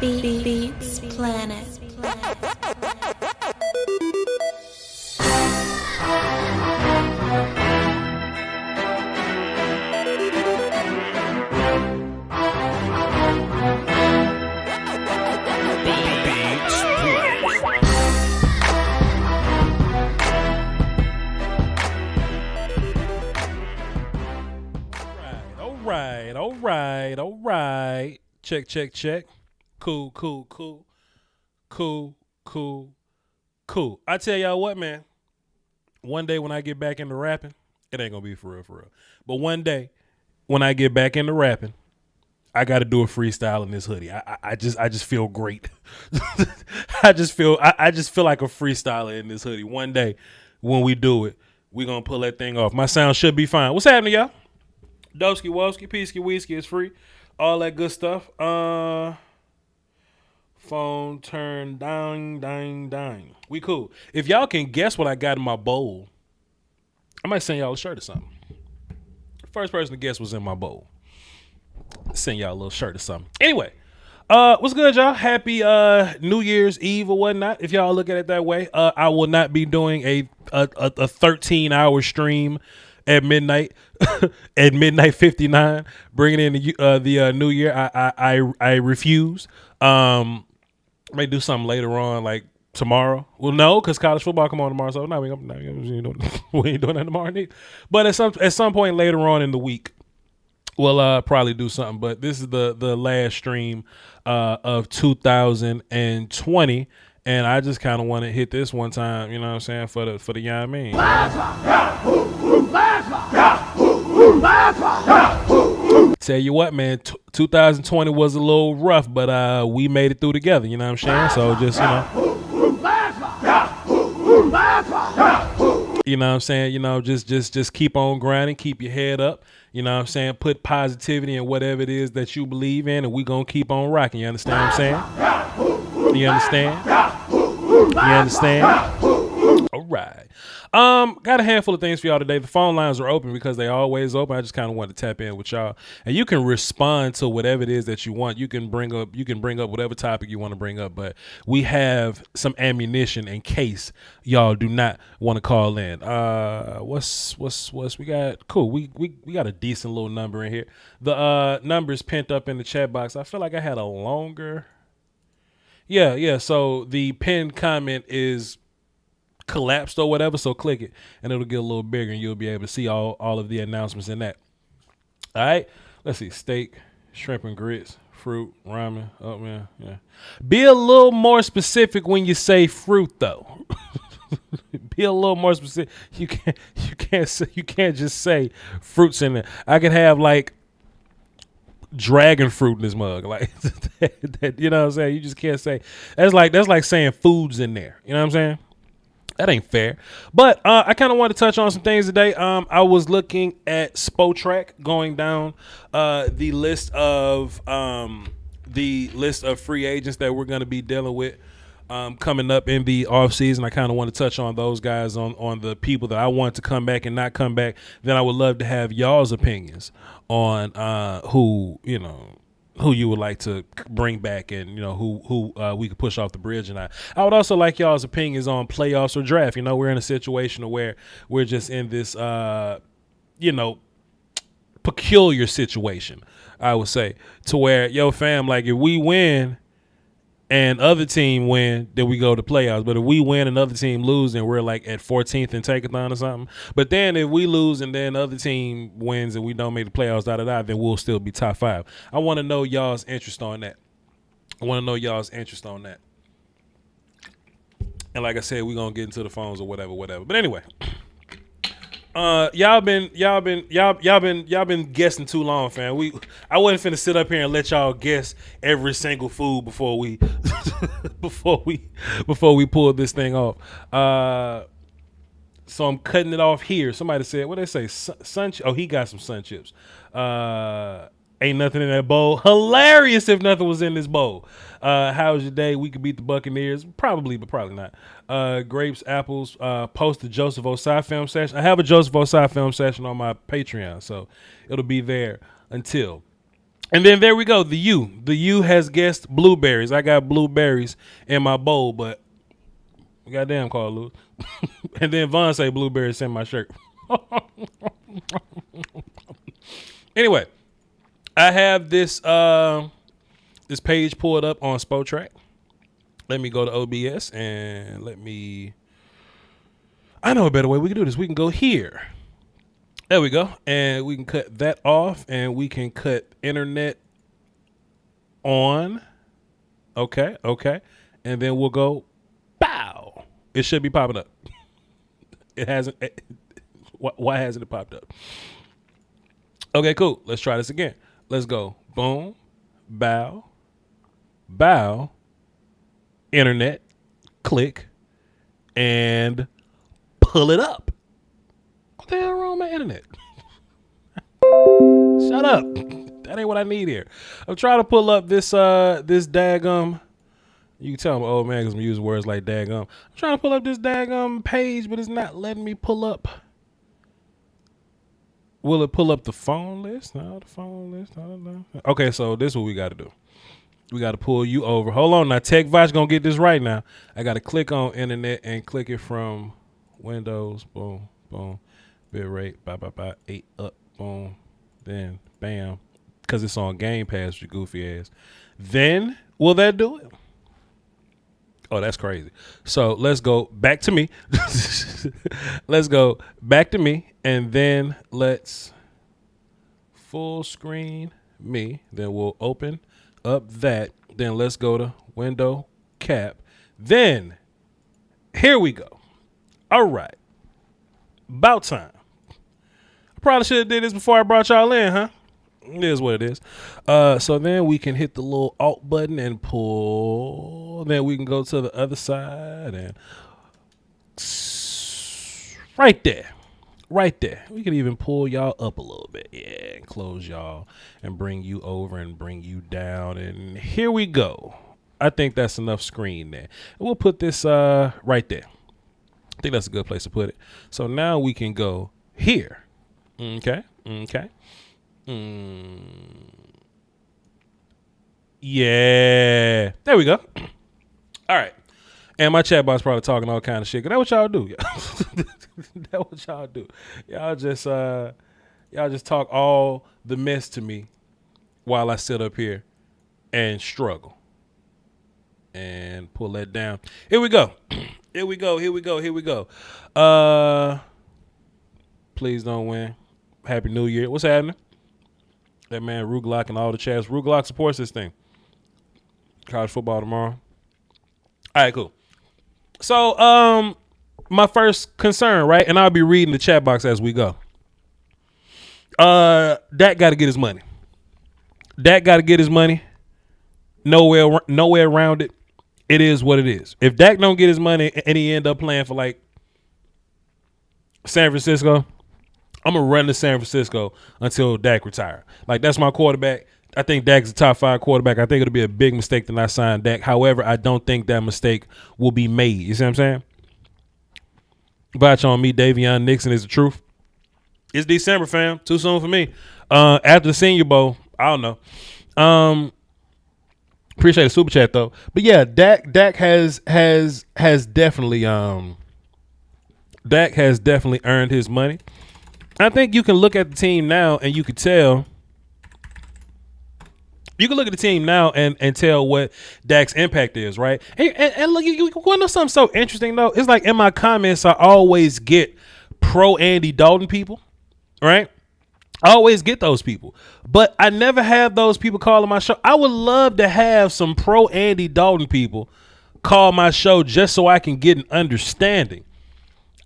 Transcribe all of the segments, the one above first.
Beats Planet. All right. Check. Cool. I tell y'all what, man. One day when I get back into rapping, it ain't gonna be for real. But one day when I get back into rapping, I got to do a freestyle in this hoodie. I just feel great. I just feel like a freestyler in this hoodie. One day when we do it, we gonna pull that thing off. My sound should be fine. What's happening, y'all? Doski, Woski, Peasky, Whiskey is free. All that good stuff. Phone turned dang. We cool. If y'all can guess what I got in my bowl, I might send y'all a shirt or something. First person to guess what's in my bowl, send y'all a little shirt or something. Anyway, what's good, y'all? Happy New Year's Eve or whatnot. If y'all look at it that way, I will not be doing a 13-hour stream at midnight. At midnight 59, bringing in the new year. I refuse. May do something later on, like tomorrow. Well, no, because college football come on tomorrow. So no, we ain't doing that tomorrow. Neither. But at some point later on in the week, we'll probably do something. But this is the last stream of 2020. And I just kind of want to hit this one time, you know what I'm saying, for the young man. Tell you what, man, 2020 was a little rough, but we made it through together, you know what I'm saying? So just, you know what I'm saying, just keep on grinding, keep your head up, you know what I'm saying? Put positivity in whatever it is that you believe in, and we going to keep on rocking, you understand what I'm saying? You understand? You understand? All right. Got a handful of things for y'all today. The phone lines are open because they always open. I just kind of wanted to tap in with y'all, and you can respond to whatever it is that you want. You can bring up whatever topic you want to bring up, but we have some ammunition in case y'all do not want to call in. What's we got? Cool. We got a decent little number in here. The number's pent up in the chat box. I feel like I had a longer. Yeah. So the pinned comment is collapsed or whatever. So click it and it'll get a little bigger and you'll be able to see all of the announcements in that. All right. Let's see. Steak, shrimp and grits, fruit, ramen. Oh man. Yeah. Be a little more specific when you say fruit though. Be a little more specific. You can't just say fruits in there. I could have like dragon fruit in this mug, like that, you know what I'm saying? You just can't say that's like saying foods in there. You know what I'm saying? That ain't fair. But I kind of want to touch on some things today. I was looking at Spotrac, going down the list of free agents that we're going to be dealing with coming up in the off season. I kind of want to touch on those guys, on the people that I want to come back and not come back. Then I would love to have y'all's opinions on who you would like to bring back, and who we could push off the bridge. And I would also like y'all's opinions on playoffs or draft. We're in a situation where we're just in this peculiar situation, I would say, to where, yo fam, like if we win and other team win, then we go to playoffs. But if we win and other team lose, and we're like at 14th and take-a-thon or something. But then if we lose and then other team wins and we don't make the playoffs, then we'll still be top 5. I want to know y'all's interest on that. And like I said, we're gonna get into the phones or whatever. But anyway. Y'all been guessing too long, fam. I wasn't finna sit up here and let y'all guess every single food before we before we pull this thing off. So I'm cutting it off here. Somebody said, what they say? Sun. Oh, he got some sun chips. Ain't nothing in that bowl. Hilarious if nothing was in this bowl. How was your day? We could beat the Buccaneers. Probably, but probably not. Grapes, apples, post the Joseph Osai film session. I have a Joseph Osai film session on my Patreon, so it'll be there until. And then there we go. The U has guessed blueberries. I got blueberries in my bowl, but goddamn, Carl Lewis. And then Vaughn say blueberries in my shirt. Anyway. I have this this page pulled up on Spotrac. Let me go to OBS and I know a better way we can do this. We can go here. There we go. And we can cut that off and we can cut internet on. Okay. And then we'll go, bow. It should be popping up. It hasn't. Why hasn't it popped up? Okay, cool. Let's try this again. Let's go. Boom, bow, internet, click, and pull it up. What the hell wrong with my internet? Shut up. That ain't what I need here. I'm trying to pull up this daggum. You can tell I'm old man because I'm using words like daggum. I'm trying to pull up this daggum page, but it's not letting me pull up. Will it pull up the phone list? No, the phone list. No. Okay, so this is what we got to do. We got to pull you over. Hold on now. Tech Voch going to get this right now. I got to click on internet and click it from Windows. Boom, boom. Bitrate. 8 up. Boom. Then, bam. Because it's on Game Pass, you goofy ass. Then, will that do it? Oh, that's crazy. So let's go back to me. Let's go back to me, and then let's full screen me. Then we'll open up that. Then let's go to window cap. Then here we go. All right. About time. I probably should have did this before I brought y'all in, huh? It is what it is. So then we can hit the little alt button and pull. Then we can go to the other side and right there. Right there. We can even pull y'all up a little bit. Yeah, and close y'all and bring you over and bring you down. And here we go. I think that's enough screen there. And we'll put this right there. I think that's a good place to put it. So now we can go here. Okay. Yeah. There we go. All right. And my chat box probably talking all kind of shit. 'Cause that's what y'all do. That's what y'all do. Y'all just talk all the mess to me while I sit up here and struggle. And pull that down. Here we go. Here we go. Please don't win. Happy New Year. What's happening? That man Ruglock and all the chats. Ruglock supports this thing. College football tomorrow. All right, cool. So, my first concern, right? And I'll be reading the chat box as we go. Dak got to get his money. Dak got to get his money. Nowhere around it. It is what it is. If Dak don't get his money and he end up playing for like San Francisco, I'm going to run to San Francisco until Dak retire. Like, that's my quarterback. I think Dak's a top 5 quarterback. I think it'll be a big mistake to not sign Dak. However, I don't think that mistake will be made. You see what I'm saying? Botch on me, Davion Nixon is the truth. It's December, fam. Too soon for me. After the Senior Bowl, I don't know. Appreciate the super chat though. But yeah, Dak has definitely earned his money. I think you can look at the team now and you could tell. You can look at the team now and tell what Dak's impact is, right? And look, you want to know something so interesting though? It's like in my comments, I always get pro Andy Dalton people, right? I always get those people, but I never have those people calling my show. I would love to have some pro Andy Dalton people call my show just so I can get an understanding.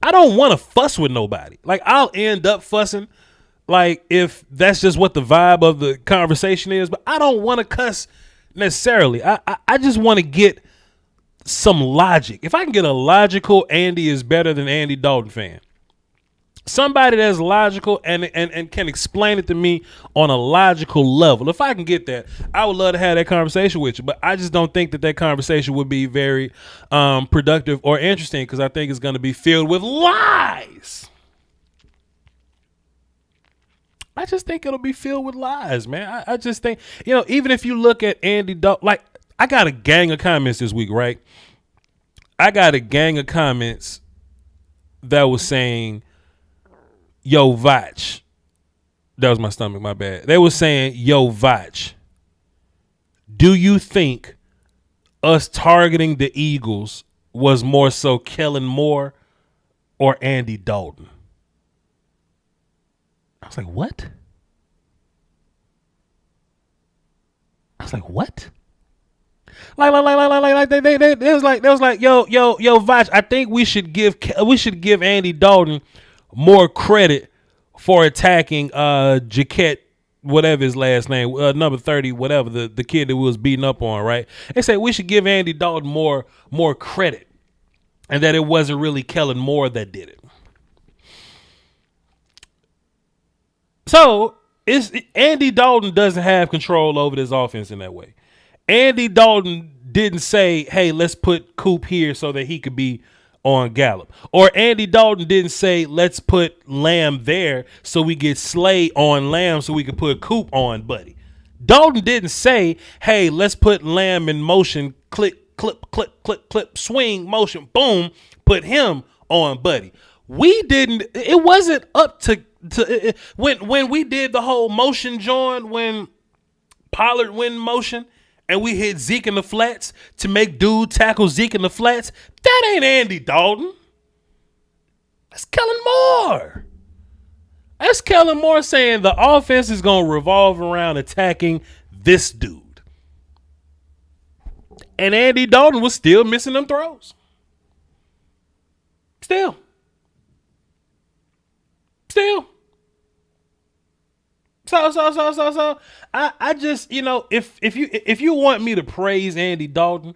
I don't want to fuss with nobody. Like, I'll end up fussing, like, if that's just what the vibe of the conversation is, but I don't want to cuss necessarily. I just want to get some logic. If I can get a logical Andy is better than Andy Dalton fan, somebody that's logical and can explain it to me on a logical level. If I can get that, I would love to have that conversation with you. But I just don't think that conversation would be very productive or interesting because I think it's going to be filled with lies. I just think it'll be filled with lies, man. I just think, even if you look at Andy Dalton, like, I got a gang of comments this week, right? I got a gang of comments that was saying, yo, Voch. That was my stomach, my bad. They were saying, yo, Voch, do you think us targeting the Eagles was more so Kellen Moore or Andy Dalton? I was like, what? Like they was like, yo, Voch, I think we should give Andy Dalton more credit for attacking Jaquette, whatever his last name, number 30, whatever, the kid that we was beating up on, right? They say we should give Andy Dalton more credit and that it wasn't really Kellen Moore that did it. So Andy Dalton doesn't have control over this offense in that way. Andy Dalton didn't say, hey, let's put Coop here so that he could be on Gallup. Or Andy Dalton didn't say, let's put Lamb there so we get Slay on Lamb so we can put Coop on Buddy. Dalton didn't say, hey, let's put Lamb in motion, click, clip, swing, motion, boom, put him on Buddy. We didn't, it wasn't up to when we did the whole motion join, when Pollard went in motion and we hit Zeke in the flats to make dude tackle Zeke in the flats, that ain't Andy Dalton. That's Kellen Moore. That's Kellen Moore saying the offense is going to revolve around attacking this dude. And Andy Dalton was still missing them throws. Still. So. I just, if you want me to praise Andy Dalton,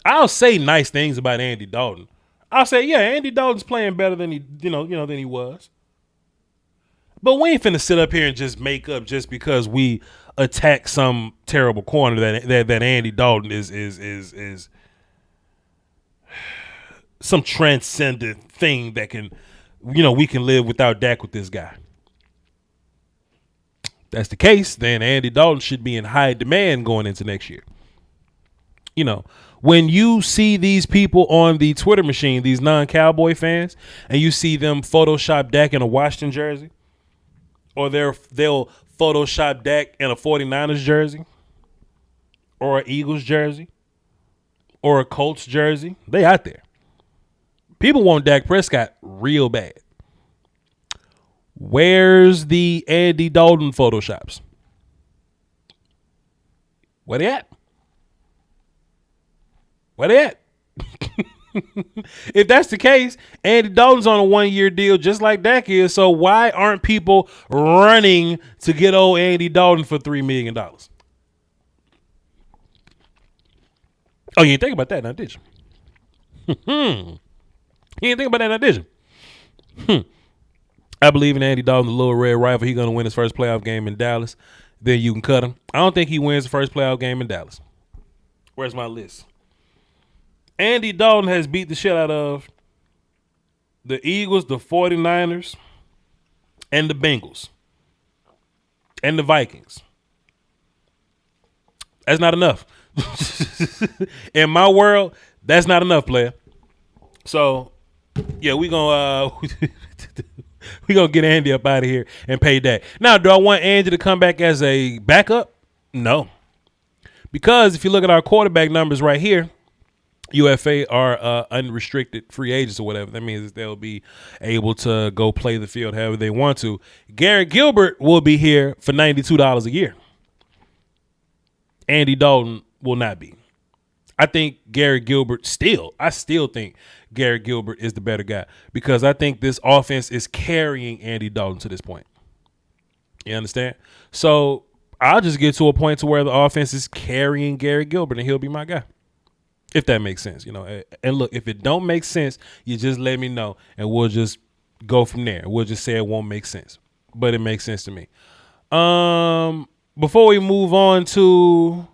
I'll say nice things about Andy Dalton. I'll say, yeah, Andy Dalton's playing better than than he was. But we ain't finna sit up here and just make up just because we attack some terrible corner that Andy Dalton is some transcendent thing that can, we can live without Dak with this guy. If that's the case, then Andy Dalton should be in high demand going into next year. When you see these people on the Twitter machine, these non-Cowboy fans, and you see them Photoshop Dak in a Washington jersey, or they'll Photoshop Dak in a 49ers jersey, or an Eagles jersey, or a Colts jersey, they out there. People want Dak Prescott real bad. Where's the Andy Dalton Photoshops? Where they at? If that's the case, Andy Dalton's on a 1-year deal just like Dak is, so why aren't people running to get old Andy Dalton for $3 million? Oh, you didn't think about that now, did you? You didn't think about that now, did you? I believe in Andy Dalton, the little red rifle. He's going to win his first playoff game in Dallas. Then you can cut him. I don't think he wins the first playoff game in Dallas. Where's my list? Andy Dalton has beat the shit out of the Eagles, the 49ers, and the Bengals, and the Vikings. That's not enough. In my world, that's not enough, player. So, yeah, we gonna get Andy up out of here and pay that. Now, do I want Andy to come back as a backup? No. Because if you look at our quarterback numbers right here, UFA are unrestricted free agents or whatever. That means they'll be able to go play the field however they want to. Garrett Gilbert will be here for $92 a year. Andy Dalton will not be. I think Garrett Gilbert I still think Garrett Gilbert is the better guy because I think this offense is carrying Andy Dalton to this point. You understand? So I'll just get to a point to where the offense is carrying Garrett Gilbert and he'll be my guy. If that makes sense, And look, if it don't make sense, you just let me know and we'll just go from there. We'll just say it won't make sense. But it makes sense to me. Before we move on to,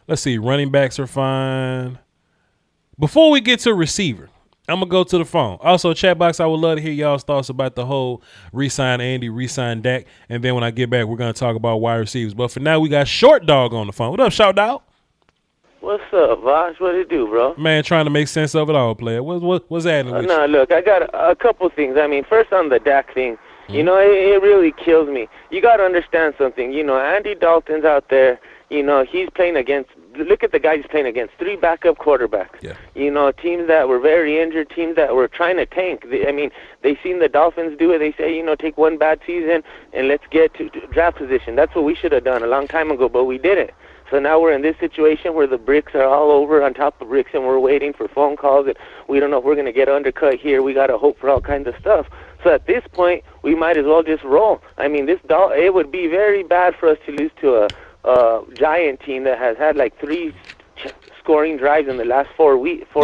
let's see, running backs are fine. Before we get to receiver, I'm going to go to the phone. Also, chat box, I would love to hear y'all's thoughts about the whole re-sign Andy, re-sign Dak. And then when I get back, we're going to talk about wide receivers. But for now, we got Short Dog on the phone. What up, Short Dog? What's up, Voch? What it do, bro? Man, trying to make sense of it all, player. What's happening with you? Look, I got a couple things. I mean, first on the Dak thing, it really kills me. You got to understand something. Andy Dalton's out there. He's playing against, look at the guys he's playing against, 3 backup quarterbacks. Yeah. Teams that were very injured, teams that were trying to tank. They seen the Dolphins do it. They say, take one bad season and let's get to draft position. That's what we should have done a long time ago, but we didn't. So now we're in this situation where the bricks are all over on top of bricks, and we're waiting for phone calls, and we don't know if we're going to get undercut here. We got to hope for all kinds of stuff. So at this point, we might as well just roll. I mean, it would be very bad for us to lose to a Giant team that has had like 3 scoring drives in the last 4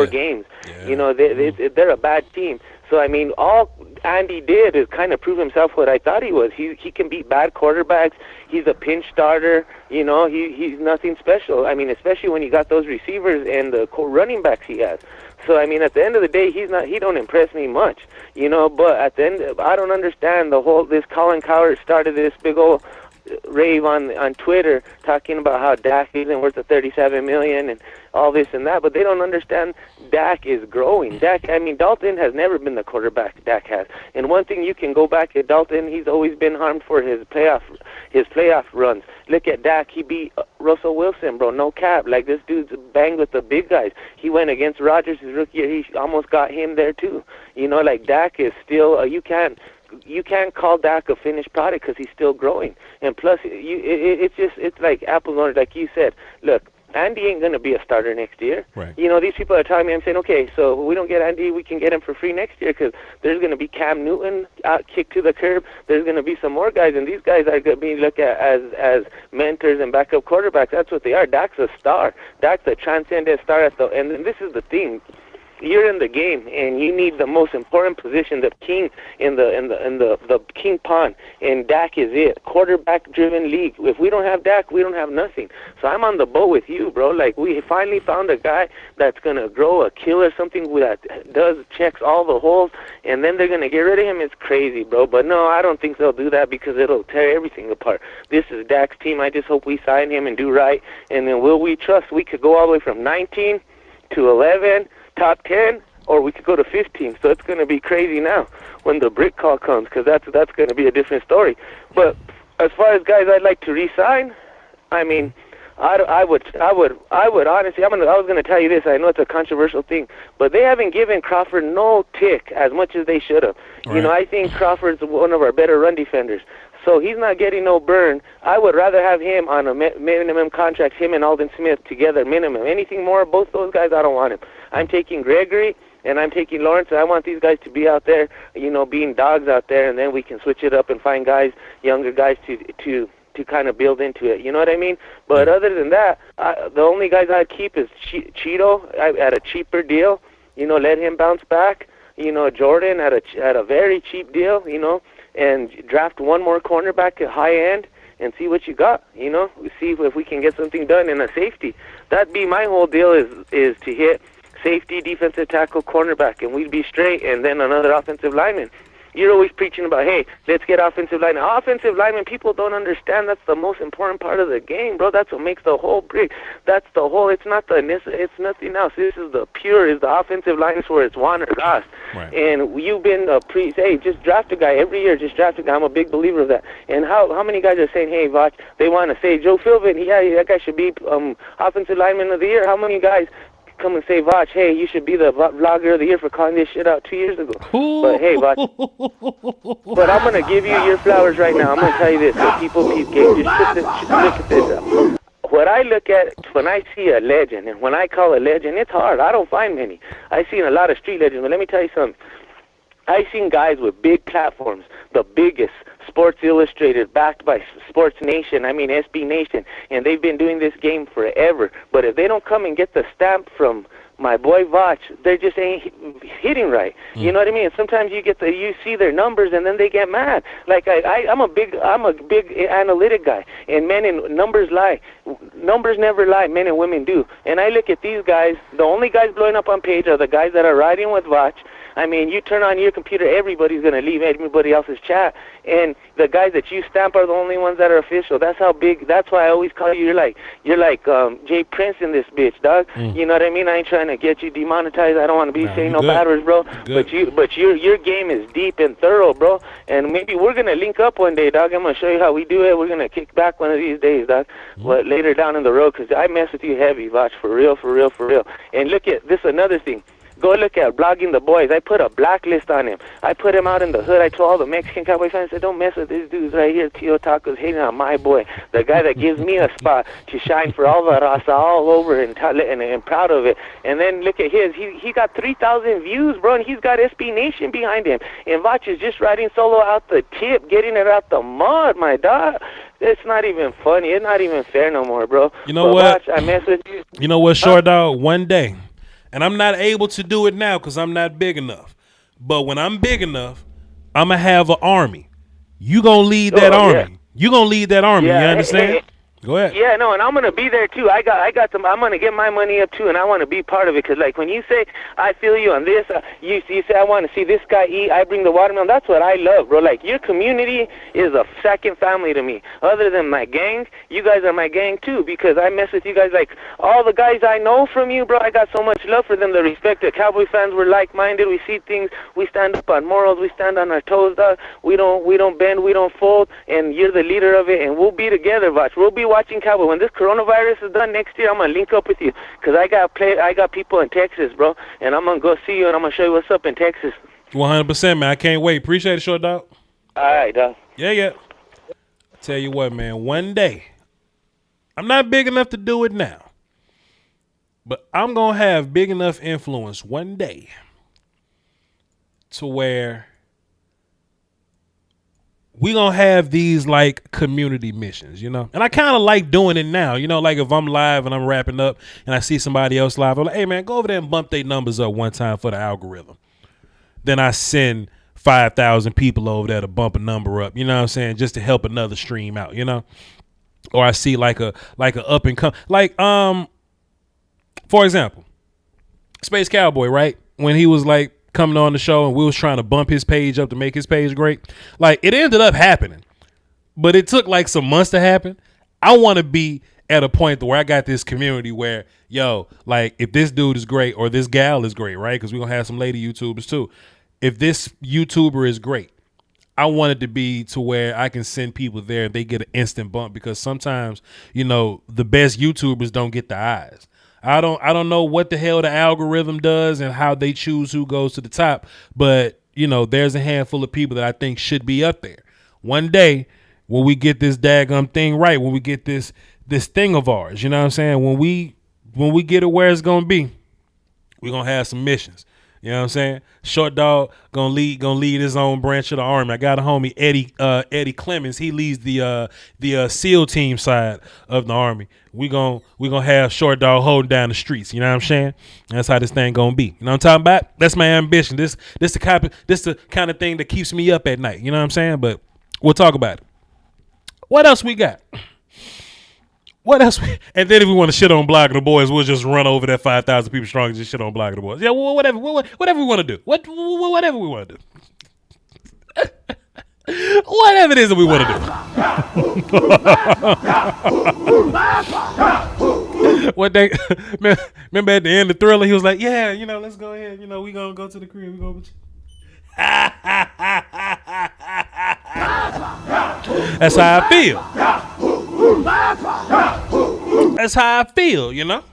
games. Yeah. They're a bad team. So, I mean, all Andy did is kind of prove himself what I thought he was. He can beat bad quarterbacks. He's a pinch starter. He's nothing special. I mean, especially when you got those receivers and the running backs he has. So, I mean, at the end of the day, he don't impress me much. But at the end, I don't understand this Colin Cowherd started this big old rave on Twitter talking about how Dak isn't worth the $37 million and all this and that, but they don't understand Dak is growing. Dalton has never been the quarterback Dak has. And one thing you can go back at Dalton, he's always been harmed for his playoff runs. Look at Dak, he beat Russell Wilson, bro, no cap. Like, this dude's banged with the big guys. He went against Rodgers his rookie year, he almost got him there too. You know, like, Dak is still, you can't call Dak a finished product because he's still growing. And plus, it's like apples and oranges, like you said. Look, Andy ain't going to be a starter next year. Right. You know, these people are telling me, I'm saying, okay, so we don't get Andy, we can get him for free next year because there's going to be Cam Newton kicked to the curb. There's going to be some more guys, and these guys are going to be looked at as mentors and backup quarterbacks. That's what they are. Dak's a star. Dak's a transcendent star and this is the thing. You're in the game, and you need the most important position, the king in the king pawn, and Dak is it. Quarterback-driven league. If we don't have Dak, we don't have nothing. So I'm on the boat with you, bro. Like, we finally found a guy that's gonna grow a killer, something that checks all the holes, and then they're gonna get rid of him. It's crazy, bro. But no, I don't think they'll do that because it'll tear everything apart. This is Dak's team. I just hope we sign him and do right, and then will we trust? We could go all the way from 19 to 11. Top 10, or we could go to 15. So it's going to be crazy now when the brick call comes, because that's going to be a different story. But as far as guys I'd like to re-sign, I mean, I would honestly. I was going to tell you this. I know it's a controversial thing, but they haven't given Crawford no tick as much as they should have. Right. You know, I think Crawford's one of our better run defenders. So he's not getting no burn. I would rather have him on a minimum contract, him and Alden Smith together, minimum. Anything more, both those guys, I don't want him. I'm taking Gregory, and I'm taking Lawrence, and I want these guys to be out there, you know, being dogs out there, and then we can switch it up and find guys, younger guys, to kind of build into it. You know what I mean? But other than that, the only guys I'd keep is Cheeto at a cheaper deal. You know, let him bounce back. You know, Jordan at a very cheap deal, you know, and draft one more cornerback at high end and see what you got, you know. We see if we can get something done in a safety. That'd be my whole deal is to hit safety, defensive tackle, cornerback, and we'd be straight, and then another offensive lineman. You're always preaching about, hey, let's get offensive linemen. Offensive linemen, people don't understand that's the most important part of the game, bro. That's what makes the whole brick. That's the whole. It's nothing else. This is the pure. Is the offensive line where it's won or lost. Right. And you've been hey, just draft a guy every year. Just draft a guy. I'm a big believer of that. And how many guys are saying, hey, Voch, they want to say Joe Philbin, that guy should be offensive lineman of the year. How many guys come and say, Voch, hey, you should be the vlogger of the year for calling this shit out 2 years ago. But hey, Voch, but I'm going to give you your flowers right now. I'm going to tell you this, so people just look at this. What I look at when I see a legend, and when I call a legend, it's hard. I don't find many. I've seen a lot of street legends, but let me tell you something. I've seen guys with big platforms, the biggest, Sports Illustrated, backed by Sports Nation, SB Nation, and they've been doing this game forever. But if they don't come and get the stamp from my boy Voch, they just ain't hitting right. You know what I mean? And sometimes you see their numbers and then they get mad. Like I'm a big analytic guy, and numbers lie. Numbers never lie. Men and women do. And I look at these guys. The only guys blowing up on page are the guys that are riding with Voch. You turn on your computer, everybody's going to leave everybody else's chat. And the guys that you stamp are the only ones that are official. That's how big, that's why I always call you, you're like Jay Prince in this bitch, dog. You know what I mean? I ain't trying to get you demonetized. I don't want to be saying no bad words, bro. But your game is deep and thorough, bro. And maybe we're going to link up one day, dog. I'm going to show you how we do it. We're going to kick back one of these days, dog. But later down in the road, because I mess with you heavy, Voch, for real. And look at this, another thing. Go look at Blogging the Boys. I put a blacklist on him. I put him out in the hood. I told all the Mexican Cowboy fans, I said, don't mess with these dudes right here. Tio Taco's hating on my boy, the guy that gives me a spot to shine for all the raza all over and proud of it. And then look at his. He got 3,000 views, bro, and he's got SB Nation behind him. And Voch is just riding solo out the tip, getting it out the mud, my dog. It's not even funny. It's not even fair no more, bro. You know what? Voch, I mess with you. You know what, Short Dog? One day. And I'm not able to do it now because I'm not big enough. But when I'm big enough, I'm going to have an army. You going to lead that army. Yeah. You going to lead that army. Yeah. You understand? Go ahead. Yeah, no, and I'm gonna be there too. I got some. I'm gonna get my money up too, and I want to be part of it. Cause like when you say I feel you on this, you say I want to see this guy eat. I bring the watermelon. That's what I love, bro. Like your community is a second family to me. Other than my gang, you guys are my gang too, because I mess with you guys. Like all the guys I know from you, bro. I got so much love for them. The respect that Cowboy fans were like-minded. We see things. We stand up on morals. We stand on our toes, dog. We don't bend. We don't fold. And you're the leader of it. And we'll be together, Voch. We'll be watching Cowboy. When this coronavirus is done next year, I'm gonna link up with you, cause I got people in Texas, bro, and I'm gonna go see you, and I'm gonna show you what's up in Texas. 100%, man. I can't wait. Appreciate it, short dog. All right, dog. Yeah. Tell you what, man. One day, I'm not big enough to do it now, but I'm gonna have big enough influence one day to where we gonna have these like community missions, you know? And I kind of like doing it now, you know, like if I'm live and I'm wrapping up and I see somebody else live, I'm like, hey man, go over there and bump their numbers up one time for the algorithm. Then I send 5,000 people over there to bump a number up, you know what I'm saying? Just to help another stream out, you know? Or I see like a up and come, like, for example, Space Cowboy, right? When he was like coming on the show and we was trying to bump his page up to make his page great. Like it ended up happening, but it took like some months to happen. I want to be at a point where I got this community where, yo, like if this dude is great or this gal is great, right? Cause we're going to have some lady YouTubers too. If this YouTuber is great, I want it to be to where I can send people there and they get an instant bump, because sometimes, you know, the best YouTubers don't get the eyes. I don't know what the hell the algorithm does and how they choose who goes to the top, but you know, there's a handful of people that I think should be up there. One day when we get this daggum thing right, when we get this thing of ours, you know what I'm saying? When we get it where it's gonna be, we're gonna have some missions. You know what I'm saying? Short dog gonna lead his own branch of the army. I got a homie Eddie Clemens. He leads the SEAL team side of the army. We gonna have short dog holding down the streets. You know what I'm saying? That's how this thing gonna be. You know what I'm talking about? That's my ambition. This the kind of thing that keeps me up at night. You know what I'm saying? But we'll talk about it. What else we got? What else? And then if we want to shit on Block of the Boys, we'll just run over that 5,000 people strong and just shit on Block of the Boys. Yeah, well, whatever we want to do. Whatever we want to do. Whatever it is that we want to do. What they remember at the end of Thriller, he was like, yeah, you know, let's go ahead. You know, we gonna go to the crib. We gonna. That's how I feel. That's how I feel, you know?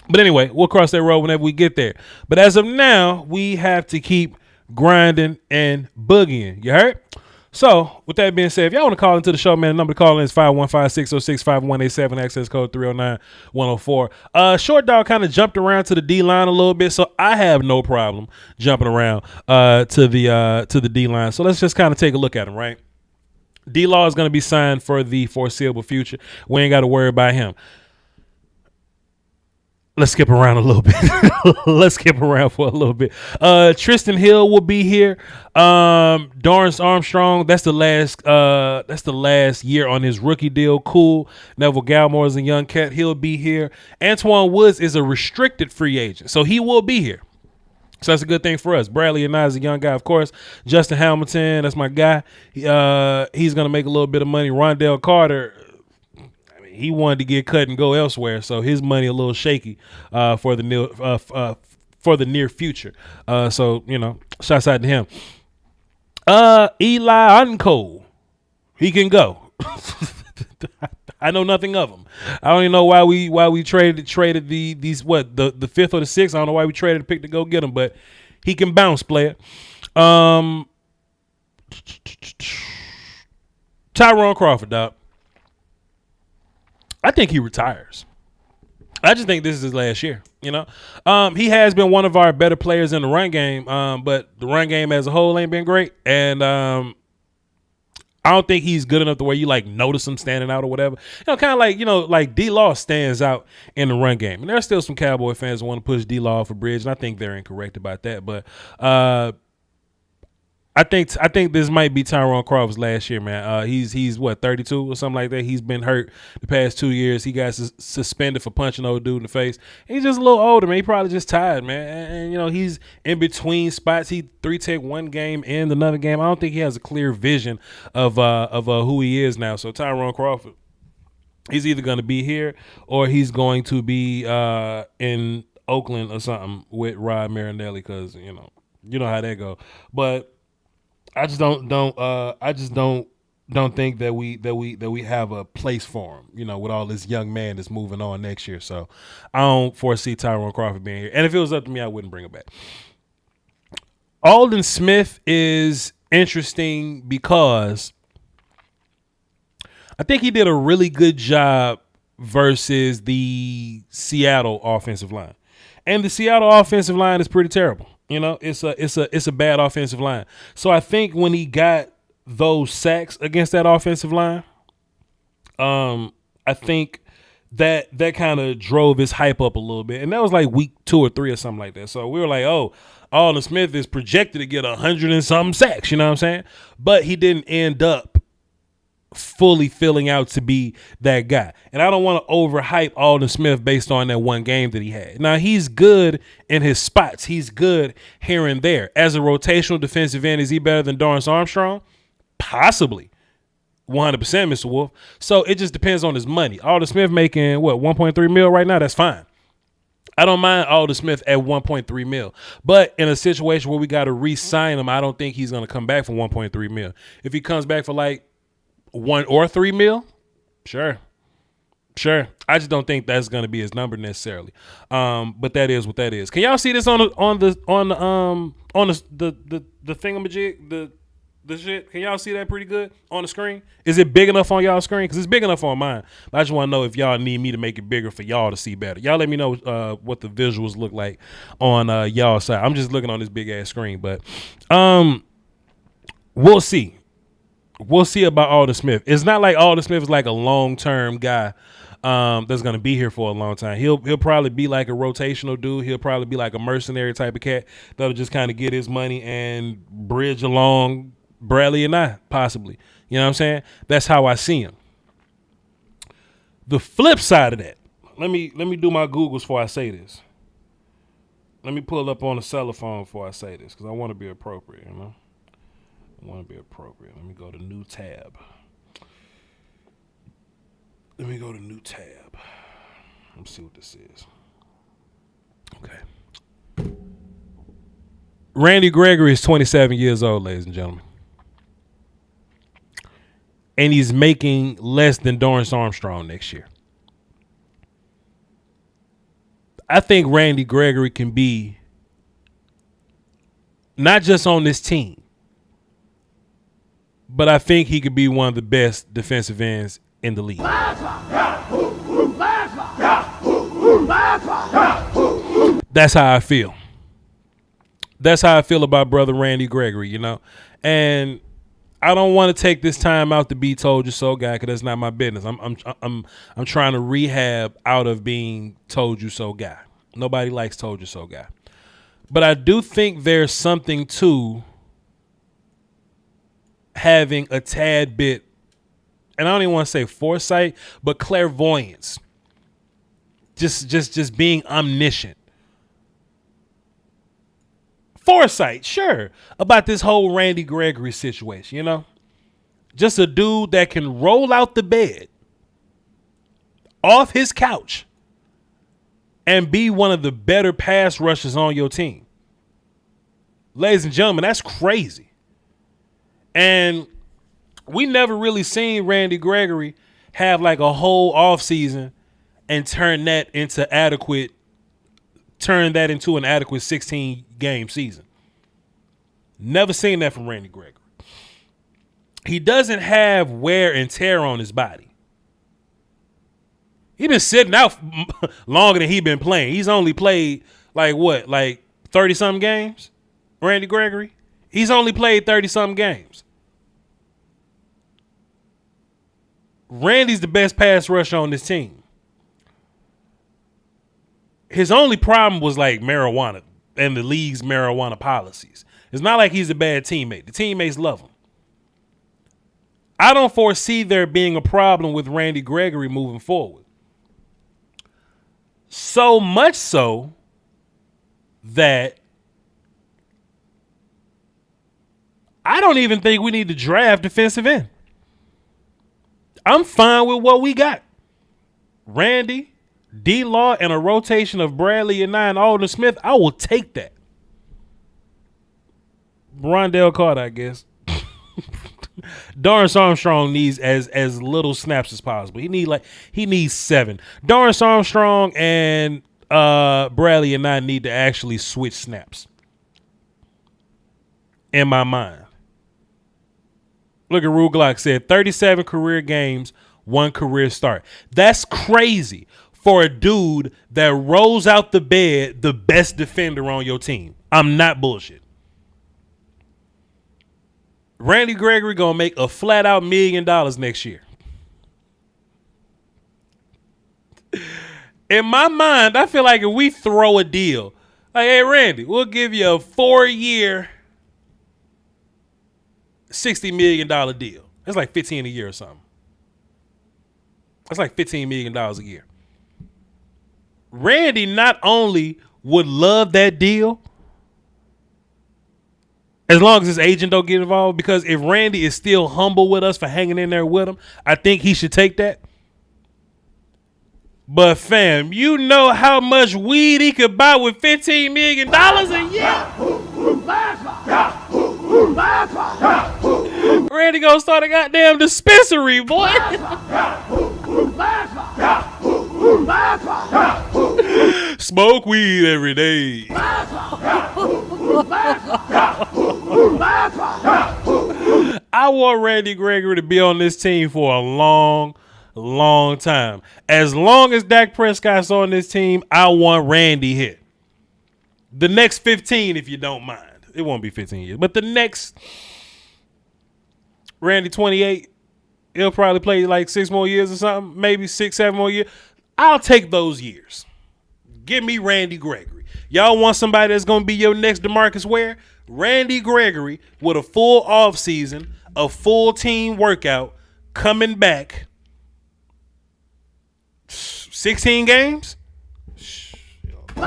But anyway, we'll cross that road whenever we get there. But as of now, we have to keep grinding and boogieing. You heard? So, with that being said, if y'all want to call into the show, man, the number to call in is 515-606-5187, access code 309-104. Short Dog kind of jumped around to the D-line a little bit, so I have no problem jumping around to the D-line. So let's just kind of take a look at him, right? D-Law is going to be signed for the foreseeable future. We ain't got to worry about him. Let's skip around a little bit. Let's skip around for a little bit. Tristan Hill will be here. Dorrance Armstrong, that's the last year on his rookie deal. Cool. Neville Gallimore is a young cat. He'll be here. Antoine Woods is a restricted free agent, so he will be here. So that's a good thing for us. Bradley and I is a young guy, of course. Justin Hamilton, that's my guy. He's going to make a little bit of money. Rondell Carter, I mean, he wanted to get cut and go elsewhere, so his money a little shaky for the near future. So, you know, shouts out to him. Eli Unco, he can go. I know nothing of him. I don't even know why we traded these the fifth or the sixth. I don't know why we traded a pick to go get him, but he can bounce, player. Tyrone Crawford, dog. I think he retires. I just think this is his last year. You know, he has been one of our better players in the run game, but the run game as a whole ain't been great, and I don't think he's good enough to where you like notice him standing out or whatever. You know, kind of like, you know, like D-Law stands out in the run game. And there's still some Cowboy fans who want to push D-Law off a bridge, and I think they're incorrect about that. But I think this might be Tyrone Crawford's last year, man. He's what 32 or something like that. He's been hurt the past 2 years. He got suspended for punching old dude in the face. He's just a little older, man. He probably just tired, man. And you know he's in between spots. He 3-tech one game and another game. I don't think he has a clear vision of who he is now. So Tyrone Crawford, he's either going to be here or he's going to be in Oakland or something with Rod Marinelli, because you know how that go. But I just don't think that we have a place for him, you know, with all this young man that's moving on next year. So I don't foresee Tyrone Crawford being here. And if it was up to me, I wouldn't bring him back. Aldon Smith is interesting because I think he did a really good job versus the Seattle offensive line. And the Seattle offensive line is pretty terrible. You know, it's a bad offensive line. So I think when he got those sacks against that offensive line, I think that kind of drove his hype up a little bit. And that was like week 2 or 3 or something like that. So we were like, oh, Aldon Smith is projected to get 100 and something sacks, you know what I'm saying? But he didn't end up fully filling out to be that guy. And I don't want to overhype Aldon Smith based on that one game that he had. Now, he's good in his spots. He's good here and there. As a rotational defensive end, is he better than Dorrance Armstrong? Possibly. 100%, Mr. Wolf. So it just depends on his money. Aldon Smith making, what, 1.3 mil right now? That's fine. I don't mind Aldon Smith at 1.3 mil. But in a situation where we got to re-sign him, I don't think he's going to come back for 1.3 mil. If he comes back for like 1 or 3 mil, sure. I just don't think that's going to be his number necessarily. But that is what that is. Can y'all see this on the thingamajig, the shit? Can y'all see that pretty good on the screen? Is it big enough on y'all screen? Because it's big enough on mine. But I just want to know if y'all need me to make it bigger for y'all to see better. Y'all let me know what the visuals look like on y'all side. I'm just looking on this big ass screen, but we'll see. We'll see about Aldon Smith. It's not like Aldon Smith is like a long-term guy that's going to be here for a long time. He'll probably be like a rotational dude. He'll probably be like a mercenary type of cat that'll just kind of get his money and bridge along Bradley and I, possibly. You know what I'm saying? That's how I see him. The flip side of that, let me do my Googles before I say this. Let me pull up on the cell phone before I say this because I want to be appropriate, you know? Let me go to new tab. Let me see what this is. Okay. Randy Gregory is 27 years old, ladies and gentlemen. And he's making less than Dorrance Armstrong next year. I think Randy Gregory can be not just on this team, but I think he could be one of the best defensive ends in the league. That's how I feel. That's how I feel about brother Randy Gregory, you know. And I don't want to take this time out to be told you so guy, because that's not my business. I'm trying to rehab out of being told you so guy. Nobody likes told you so guy. But I do think there's something to having a tad bit, and I don't even want to say foresight, but clairvoyance. Just being omniscient. Foresight, sure, about this whole Randy Gregory situation, you know? Just a dude that can roll out the bed off his couch and be one of the better pass rushers on your team. Ladies and gentlemen, that's crazy. And we never really seen Randy Gregory have like a whole offseason and turn that into an adequate 16-game season. Never seen that from Randy Gregory. He doesn't have wear and tear on his body. He's been sitting out longer than he's been playing. He's only played like 30-something games, Randy Gregory? He's only played 30-something games. Randy's the best pass rusher on this team. His only problem was like marijuana and the league's marijuana policies. It's not like he's a bad teammate. The teammates love him. I don't foresee there being a problem with Randy Gregory moving forward. So much so that I don't even think we need to draft defensive end. I'm fine with what we got. Randy, D-Law, and a rotation of Bradley and Alden Smith. I will take that. Rondell Carter, I guess. Dorrance Armstrong needs as little snaps as possible. He needs 7. Dorrance Armstrong and Bradley and I need to actually switch snaps. In my mind. Look at Rue Glock said 37 career games, 1 career start. That's crazy for a dude that rolls out the bed the best defender on your team. I'm not bullshit. Randy Gregory gonna make a flat out $1 million next year. In my mind, I feel like if we throw a deal, like, hey, Randy, we'll give you a 4-year, $60 million deal. That's like $15 a year or something. That's like $15 million a year. Randy not only would love that deal, as long as his agent don't get involved, because if Randy is still humble with us for hanging in there with him, I think he should take that. But fam, you know how much weed he could buy with $15 million a year? Randy gonna start a goddamn dispensary, boy. Smoke weed every day. I want Randy Gregory to be on this team for a long time. As long as Dak Prescott's on this team, I want Randy here. The next 15, if you don't mind. It won't be 15 years, but the next Randy 28, he'll probably play like 6 more years or something, maybe 6, 7 more years. I'll take those years. Give me Randy Gregory. Y'all want somebody that's going to be your next DeMarcus Ware? Randy Gregory with a full off season, a full team workout, coming back. 16 games? Boy,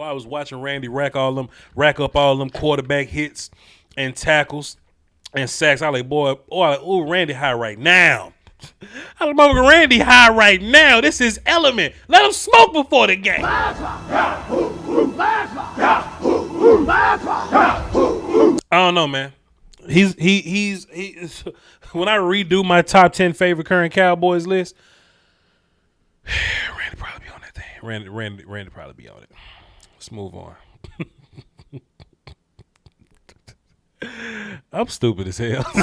I was watching Randy rack up all them quarterback hits and tackles and sacks. I was like, ooh, Randy high right now. I was like, Randy high right now. This is element. Let him smoke before the game. I don't know, man. He's when I redo my top 10 favorite current Cowboys list, Randy probably be on that thing. Randy probably be on it. Let's move on. I'm stupid as hell. All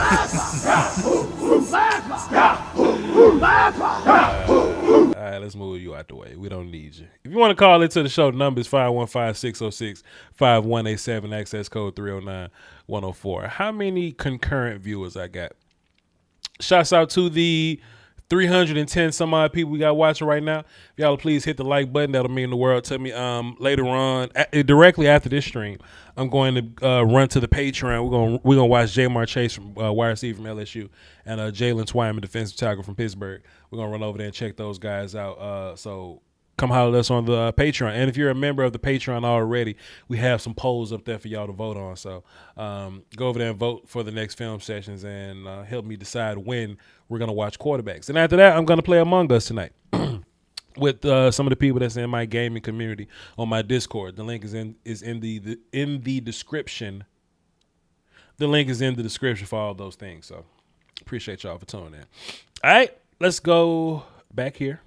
right, let's move you out the way. We don't need you. If you want to call into the show, the number is 515-606-5187, access code 309-104. How many concurrent viewers I got? Shouts out to the 310 some odd people we got watching right now. If y'all please hit the like button, that'll mean the world to me. Later on, directly after this stream, I'm going to run to the Patreon. We're gonna watch Jamar Chase from wide receiver from LSU and Jalen Twyman, defensive tackle from Pittsburgh. We're gonna run over there and check those guys out. So come holler at us on the Patreon. And if you're a member of the Patreon already, we have some polls up there for y'all to vote on. So go over there and vote for the next film sessions and help me decide when we're going to watch quarterbacks. And after that, I'm going to play Among Us tonight with some of the people that's in my gaming community on my Discord. The link is in the description. The link is in the description for all those things. So appreciate y'all for tuning in. All right, let's go back here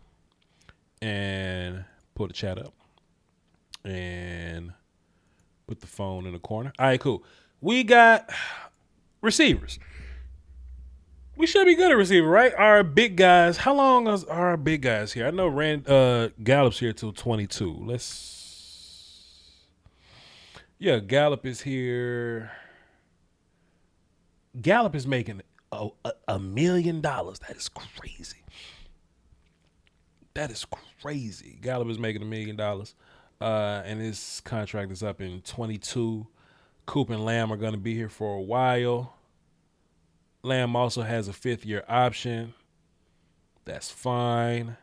and pull the chat up and put the phone in the corner. All right, cool. We got receivers. We should be good at receiver, right? Our big guys. How long are our big guys here? I know Gallup's here till 22. Gallup is here. Gallup is making $1 million. That is crazy. That is crazy. Gallup is making $1 million, and his contract is up in 22. Coop and Lamb are going to be here for a while. Lamb also has a 5th-year option. That's fine.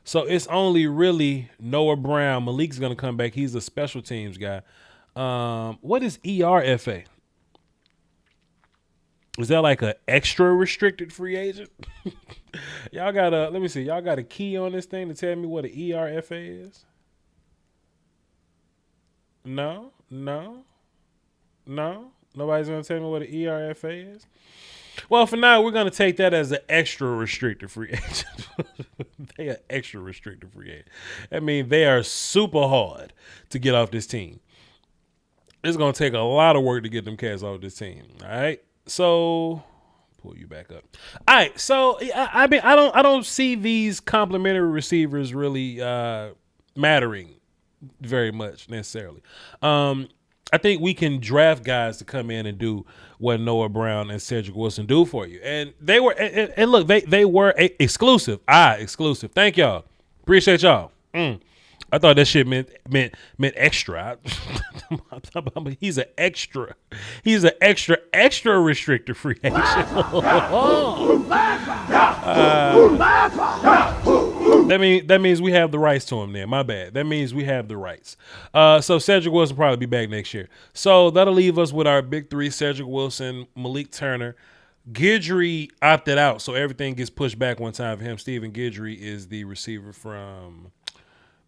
So it's only really Noah Brown. Malik's going to come back. He's a special teams guy. What is ERFA? Is that like an extra restricted free agent? Y'all got let me see. Y'all got a key on this thing to tell me what an ERFA is? No. Nobody's going to tell me what an ERFA is? Well, for now, we're going to take that as an extra restricted free agent. They are extra restricted free agent. That means they are super hard to get off this team. It's going to take a lot of work to get them cats off this team. All right. So pull you back up. All right. So I mean, I don't see these complimentary receivers really mattering very much necessarily. I think we can draft guys to come in and do what Noah Brown and Cedric Wilson do for you. And they were, and look, they were exclusive. Exclusive. Thank y'all. Appreciate y'all. I thought that shit meant extra. He's an extra. He's an extra restricted free agent. That means we have the rights to him there. My bad. That means we have the rights. So Cedric Wilson will probably be back next year. So that'll leave us with our big three: Cedric Wilson, Malik Turner. Guidry opted out, so everything gets pushed back one time for him. Stephen Guidry is the receiver from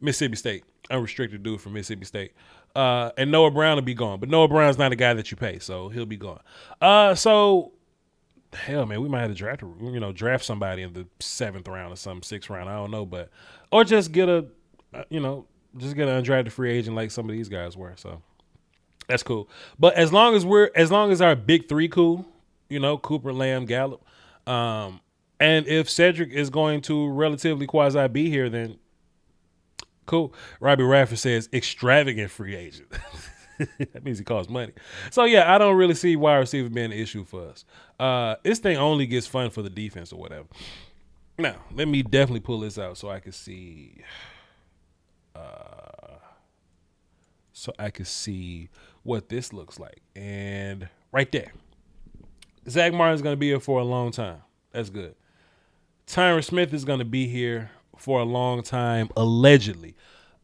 Mississippi State, unrestricted dude from Mississippi State. And Noah Brown will be gone, but Noah Brown's not a guy that you pay, so he'll be gone. So hell, man, we might have to draft somebody in the 7th round or some 6th round. I don't know, or just get an undrafted free agent like some of these guys were. So that's cool. But as long as our big three cool, Cooper, Lamb, Gallup, and if Cedric is going to relatively quasi be here, then cool. Robbie Radford says extravagant free agent. That means he costs money. So yeah, I don't really see wide receiver being an issue for us. This thing only gets fun for the defense or whatever. Now, let me definitely pull this out so I can see. What this looks like. And right there, Zach Martin's going to be here for a long time. That's good. Tyron Smith is going to be here for a long time, allegedly.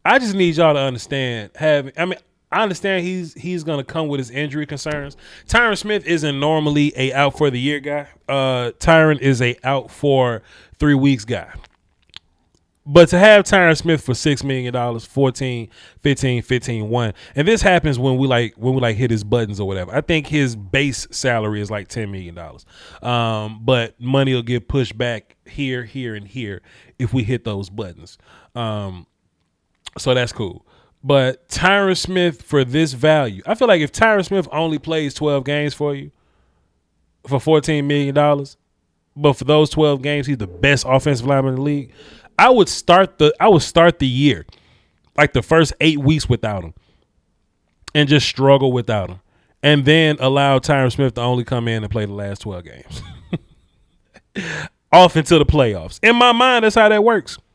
I just need y'all to understand. I understand he's going to come with his injury concerns. Tyron Smith isn't normally a out for the year guy. Tyron is a out for 3 weeks guy. But to have Tyron Smith for $6 million, 14, 15, 15, 1, and this happens when we hit his buttons or whatever. I think his base salary is like $10 million. But money will get pushed back here, and here if we hit those buttons. So that's cool. But Tyron Smith for this value, I feel like if Tyron Smith only plays 12 games for you for $14 million, but for those 12 games he's the best offensive lineman in the league, I would start the year, like the first 8 weeks without him, and just struggle without him, and then allow Tyron Smith to only come in and play the last 12 games, off into the playoffs. In my mind, that's how that works.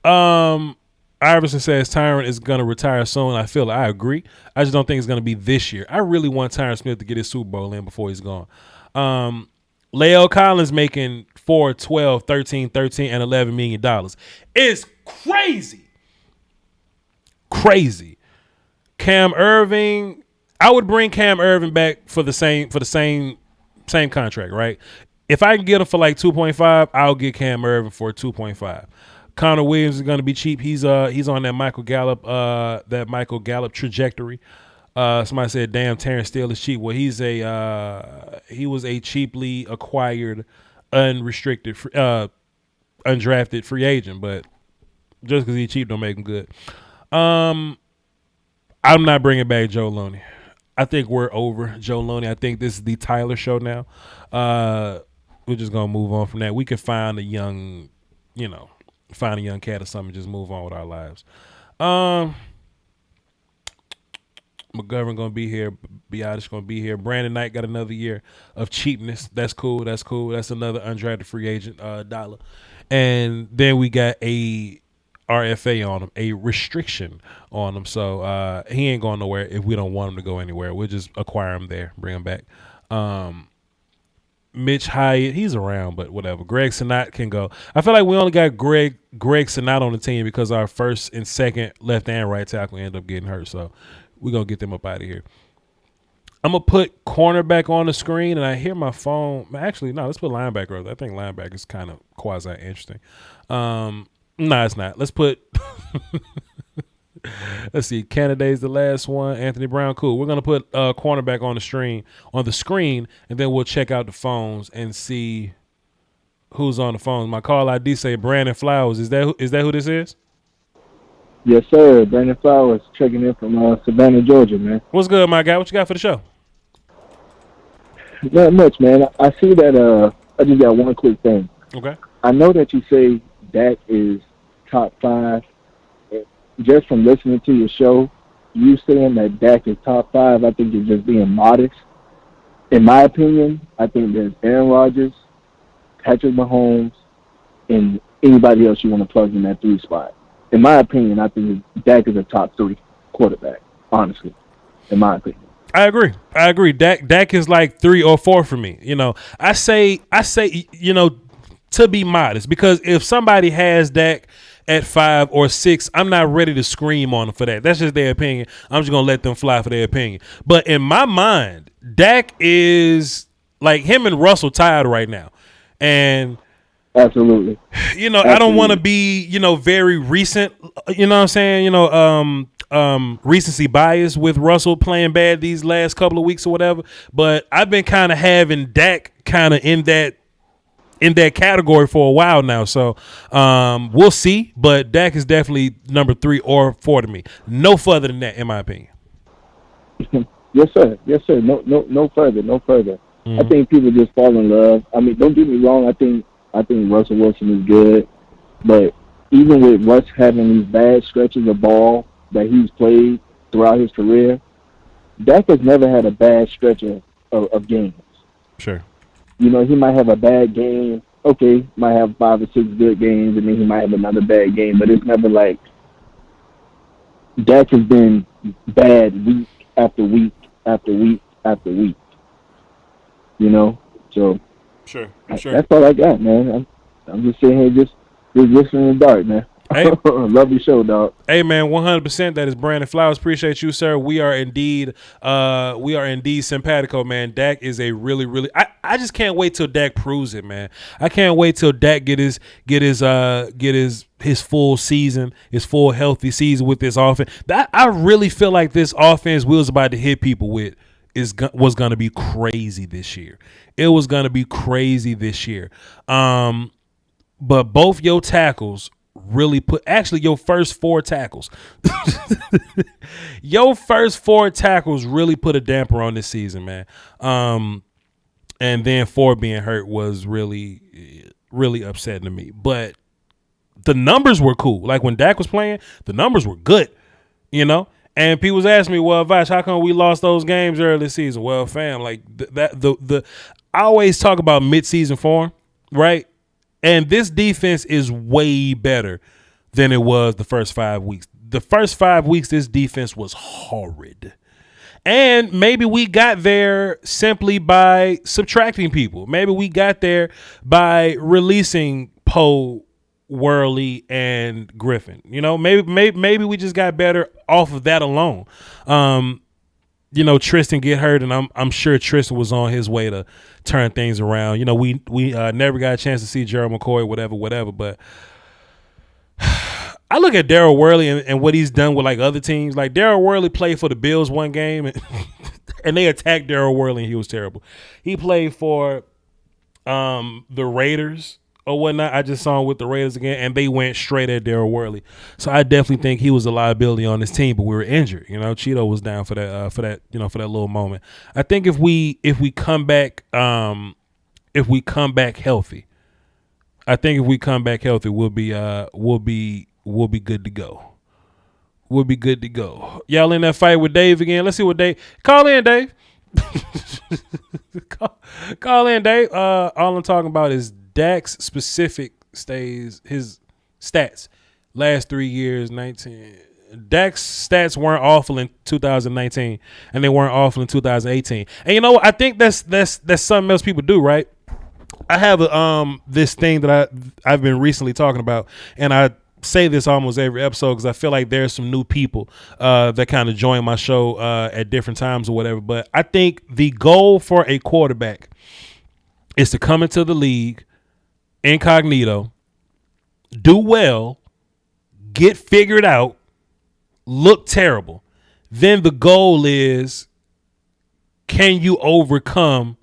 Iverson says Tyron is going to retire soon. I agree. I just don't think it's going to be this year. I really want Tyron Smith to get his Super Bowl in before he's gone. Lael Collins making $4, $12, $13, $13, and $11 million. It's crazy. Cam Irving, I would bring Cam Irving back for the same contract, right? If I can get him for like 2.5, I'll get Cam Irving for 2.5. Connor Williams is going to be cheap. He's on that Michael Gallup trajectory. Somebody said, "Damn, Terrence Steele is cheap." Well, he was a cheaply acquired, unrestricted, undrafted free agent. But just because he's cheap, don't make him good. I'm not bringing back Joe Looney. I think we're over Joe Looney. I think this is the Tyler show now. We're just gonna move on from that. We can find a young cat or something, and just move on with our lives. McGovern gonna be here. Biotis gonna be here. Brandon Knight got another year of cheapness. That's cool. That's cool. That's another undrafted free agent dollar. And then we got a RFA on him, a restriction on him. So he ain't going nowhere if we don't want him to go anywhere. We'll just acquire him there, bring him back. Mitch Hyatt, he's around, but whatever. Greg Sinat can go. I feel like we only got Greg Sinat on the team because our first and second left and right tackle end up getting hurt. So we're going to get them up out of here. I'm going to put cornerback on the screen, and I hear my phone. Actually, no, let's put linebacker. I think linebacker is kind of quasi-interesting. No, it's not. Let's put let's see. Canada's the last one. Anthony Brown, cool. We're going to put cornerback on the screen, and then we'll check out the phones and see who's on the phone. My call ID say Brandon Flowers. Is that who this is? Yes, sir. Brandon Flowers checking in from Savannah, Georgia, man. What's good, my guy? What you got for the show? Not much, man. I see that I just got one quick thing. Okay. I know that you say Dak is top 5. Just from listening to your show, you saying that Dak is top 5, I think you're just being modest. In my opinion, I think there's Aaron Rodgers, Patrick Mahomes, and anybody else you want to plug in that 3 spot. In my opinion, I think Dak is a top 3 quarterback, honestly, in my opinion. I agree. Dak is like 3 or 4 for me. You know, I say, you know, to be modest, because if somebody has Dak at 5 or 6, I'm not ready to scream on them for that. That's just their opinion. I'm just gonna let them fly for their opinion. But in my mind, Dak is like him and Russell tied right now, and absolutely, you know, I don't want to be, you know, very recent. You know what I'm saying? You know, recency bias with Russell playing bad these last couple of weeks or whatever. But I've been kind of having Dak kind of in that category for a while now. So we'll see. But Dak is definitely number 3 or 4 to me. No further than that, in my opinion. Yes, sir. Yes, sir. No further. Mm-hmm. I think people just fall in love. I mean, don't get me wrong. I think Russell Wilson is good, but even with Russ having these bad stretches of ball that he's played throughout his career, Dak has never had a bad stretch of games. Sure. You know, he might have a bad game. Okay, might have 5 or 6 good games, and then he might have another bad game. But it's never like Dak has been bad week after week after week after week. You know, so Sure. that's all I got, man. I'm just sitting here just listening in the dark, man. Hey. Love your show, dog. Hey, man, 100%. That is Brandon Flowers. Appreciate you, sir. We are indeed simpatico, man. Dak is a really, really. I just can't wait till Dak proves it, man. I can't wait till Dak get his full season, his full healthy season with this offense. I really feel like this offense we was about to hit people with was going to be crazy this year. It was going to be crazy this year. But both your tackles really your first 4 tackles. Your first 4 tackles really put a damper on this season, man. And then 4 being hurt was really, really upsetting to me. But the numbers were cool. Like when Dak was playing, the numbers were good, you know? And people was asking me, well, Voch, how come we lost those games early this season? Well, fam, like I always talk about midseason form, right? And this defense is way better than it was the first 5 weeks. The first 5 weeks, this defense was horrid. And maybe we got there simply by subtracting people. Maybe we got there by releasing Poe, Worley, and Griffin. You know, maybe we just got better off of that alone. You know, Tristan get hurt, and I'm sure Tristan was on his way to turn things around. You know, we never got a chance to see Gerald McCoy, whatever. But I look at Daryl Worley and what he's done with like other teams. Like Daryl Worley played for the Bills one game, and they attacked Daryl Worley, and he was terrible. He played for the Raiders or whatnot. I just saw him with the Raiders again, and they went straight at Daryl Worley. So I definitely think he was a liability on this team, but we were injured. You know, Cheeto was down for that little moment. I think if we come back healthy, we'll be good to go. we'll be good to go. Y'all in that fight with Dave again? Let's see what Dave. Call in, Dave. call in, Dave. All I'm talking about is Dak's specific his stats. Last 3 years, 19. Dak's stats weren't awful in 2019, and they weren't awful in 2018. And you know what? I think that's something else people do, right? I have this thing that I've been recently talking about, and I say this almost every episode because I feel like there's some new people that kind of join my show at different times or whatever. But I think the goal for a quarterback is to come into the league incognito, do well, get figured out, look terrible. Then the goal is, can you overcome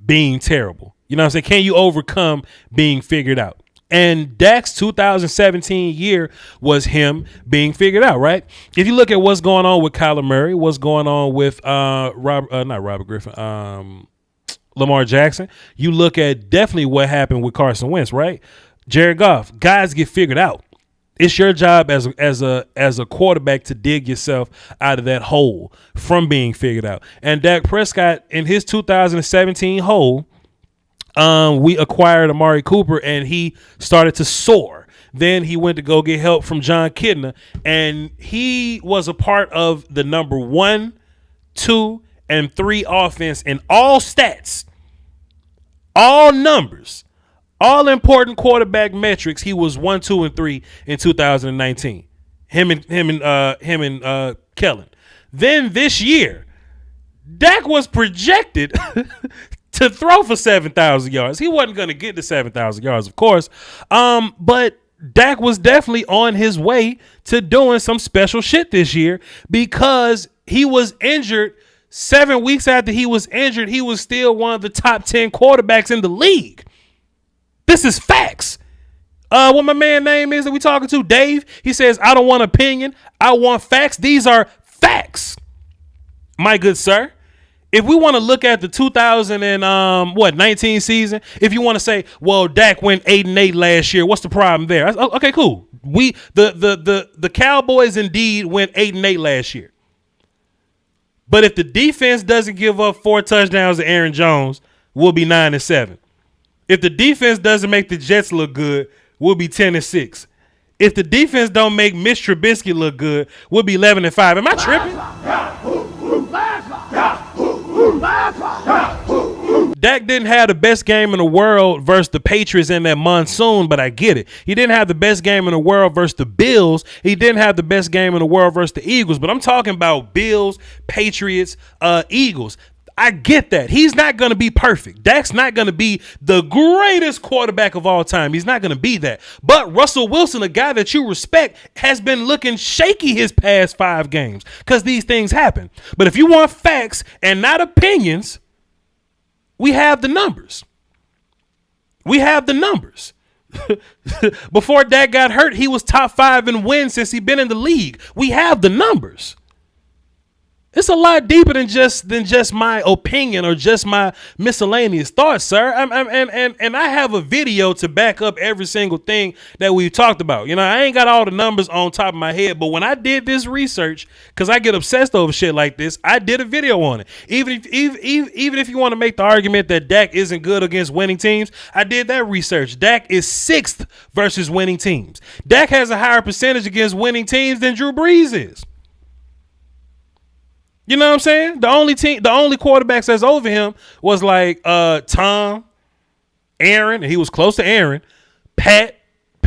being terrible? You know what I'm saying? Can you overcome being figured out? And Dak's 2017 year was him being figured out, right? If you look at what's going on with Kyler Murray, what's going on with Lamar Jackson, you look at definitely what happened with Carson Wentz, right? Jared Goff, guys get figured out. It's your job as a quarterback to dig yourself out of that hole from being figured out. And Dak Prescott, in his 2017 hole, we acquired Amari Cooper, and he started to soar. Then he went to go get help from John Kidner, and he was a part of the number 1, 2, and 3 offense in all stats, all numbers, all important quarterback metrics. He was 1, 2, and 3 in 2019. Him and Kellen. Then this year, Dak was projected to throw for 7,000 yards. He wasn't going to get to 7,000 yards, of course. But Dak was definitely on his way to doing some special shit this year because he was injured. 7 weeks after he was injured, he was still one of the top 10 quarterbacks in the league. This is facts. What my man name is that we talking to, Dave, he says, I don't want opinion. I want facts. These are facts, my good sir. If we want to look at the 2019 season, if you want to say, well, Dak went 8-8 last year, what's the problem there? Okay, cool. The Cowboys indeed went 8-8 last year. But if the defense doesn't give up 4 touchdowns to Aaron Jones, we'll be 9-7. If the defense doesn't make the Jets look good, we'll be 10-6. If the defense don't make Mitch Trubisky look good, we'll be 11-5. Am I tripping? Dak didn't have the best game in the world versus the Patriots in that monsoon, but I get it. He didn't have the best game in the world versus the Bills. He didn't have the best game in the world versus the Eagles, but I'm talking about Bills, Patriots, Eagles. I get that. He's not going to be perfect. Dak's not going to be the greatest quarterback of all time. He's not going to be that. But Russell Wilson, a guy that you respect, has been looking shaky his past 5 games because these things happen. But if you want facts and not opinions, we have the numbers. We have the numbers. Before Dak got hurt, he was top 5 in wins since he's been in the league. We have the numbers. It's a lot deeper than just my opinion or just my miscellaneous thoughts, sir. And I have a video to back up every single thing that we've talked about. You know, I ain't got all the numbers on top of my head, but when I did this research, because I get obsessed over shit like this, I did a video on it. Even if you want to make the argument that Dak isn't good against winning teams, I did that research. Dak is 6th versus winning teams. Dak has a higher percentage against winning teams than Drew Brees is. You know what I'm saying? The only quarterbacks that's over him was like Tom, Aaron, and he was close to Aaron. Pat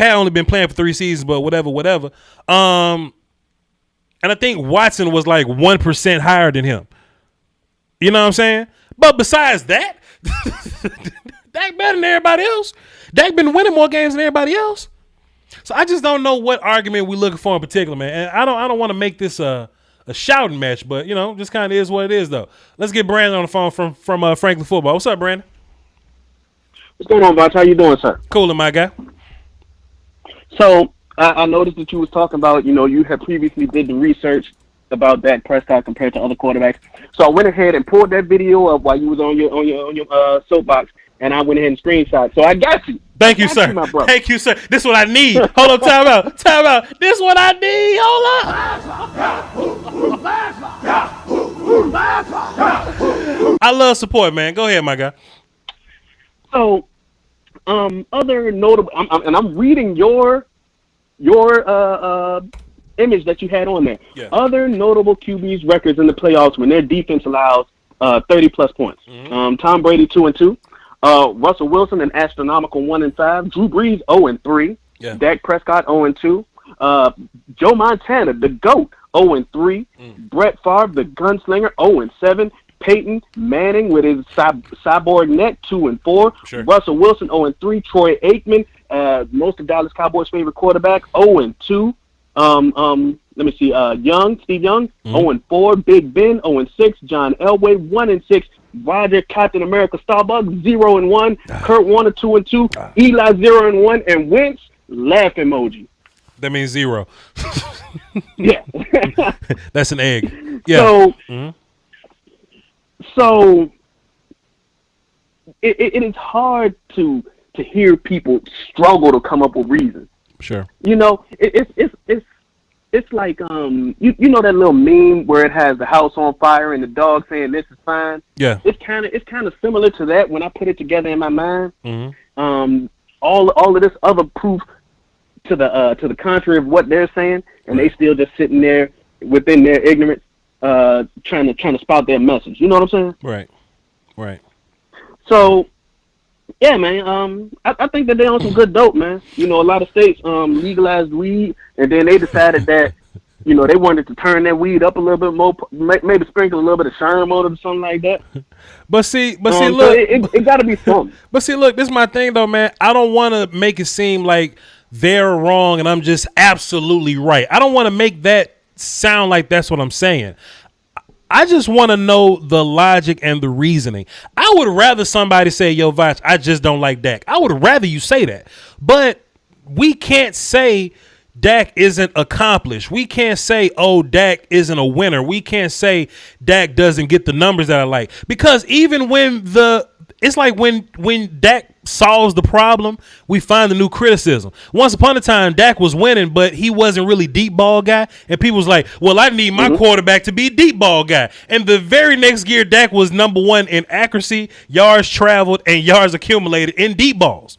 only been playing for 3 seasons, but whatever. And I think Watson was like 1% higher than him. You know what I'm saying? But besides that, Dak better than everybody else. Dak been winning more games than everybody else. So I just don't know what argument we're looking for in particular, man. And I don't want to make this a shouting match, but you know, just kind of is what it is, though. Let's get Brandon on the phone from Franklin Football. What's up, Brandon? What's going on, Voch? How you doing, sir? Coolin', my guy. So I noticed that you was talking about, you know, you had previously did the research about Dak Prescott compared to other quarterbacks. So I went ahead and pulled that video up while you was on your soapbox, and I went ahead and screenshot. So I got you. Thank you, sir. Thank you, sir. This is what I need. Hold on, time out. This is what I need. Hold up. I love support, man. Go ahead, my guy. So, other notable, I'm reading your image that you had on there. Yeah. Other notable QB's records in the playoffs when their defense allows 30-plus points. Mm-hmm. Tom Brady 2-2. Russell Wilson an astronomical 1-5. Drew Brees 0-3. Yeah. Dak Prescott 0-2. Joe Montana, the GOAT, 0-3. Brett Favre, the gunslinger, 0-7. Peyton Manning with his cyborg neck, 2-4. Sure. Russell Wilson, 0-3. Troy Aikman, most of Dallas Cowboys' favorite quarterback, 0-2. Let me see. Steve Young, 0-4. Big Ben, 0-6. John Elway, 1-6. Roger, Captain America Starbucks, 0-1. Kurt Warner, 2-2. Eli, 0-1. And Wentz, laugh emoji. That means 0. Yeah. That's an egg. Yeah. So it is hard to hear people struggle to come up with reasons. Sure. You know, it's like you know that little meme where it has the house on fire and the dog saying this is fine. Yeah. It's kind of similar to that when I put it together in my mind. All of this other proof to the contrary of what they're saying, and they still just sitting there within their ignorance, trying to spout their message. You know what I'm saying? Right. So, yeah, man. I think that they're on some good dope, man. You know, a lot of states legalized weed, and then they decided that, you know, they wanted to turn that weed up a little bit more, maybe sprinkle a little bit of Sherm on it or something like that. But see, look, so it got to be something. But see, look, this is my thing, though, man. I don't want to make it seem like they're wrong and I'm just absolutely right. I don't want to make that sound like that's what I'm saying. I just want to know the logic and the reasoning. I would rather somebody say, yo, Voch, I just don't like Dak. I would rather you say that. But we can't say Dak isn't accomplished. We can't say, oh, Dak isn't a winner. We can't say Dak doesn't get the numbers that I like. Because even when it's like when Dak solves the problem, we find a new criticism. Once upon a time, Dak was winning, but he wasn't really deep ball guy. And people was like, well, I need my quarterback to be a deep ball guy. And the very next year, Dak was number 1 in accuracy, yards traveled, and yards accumulated in deep balls.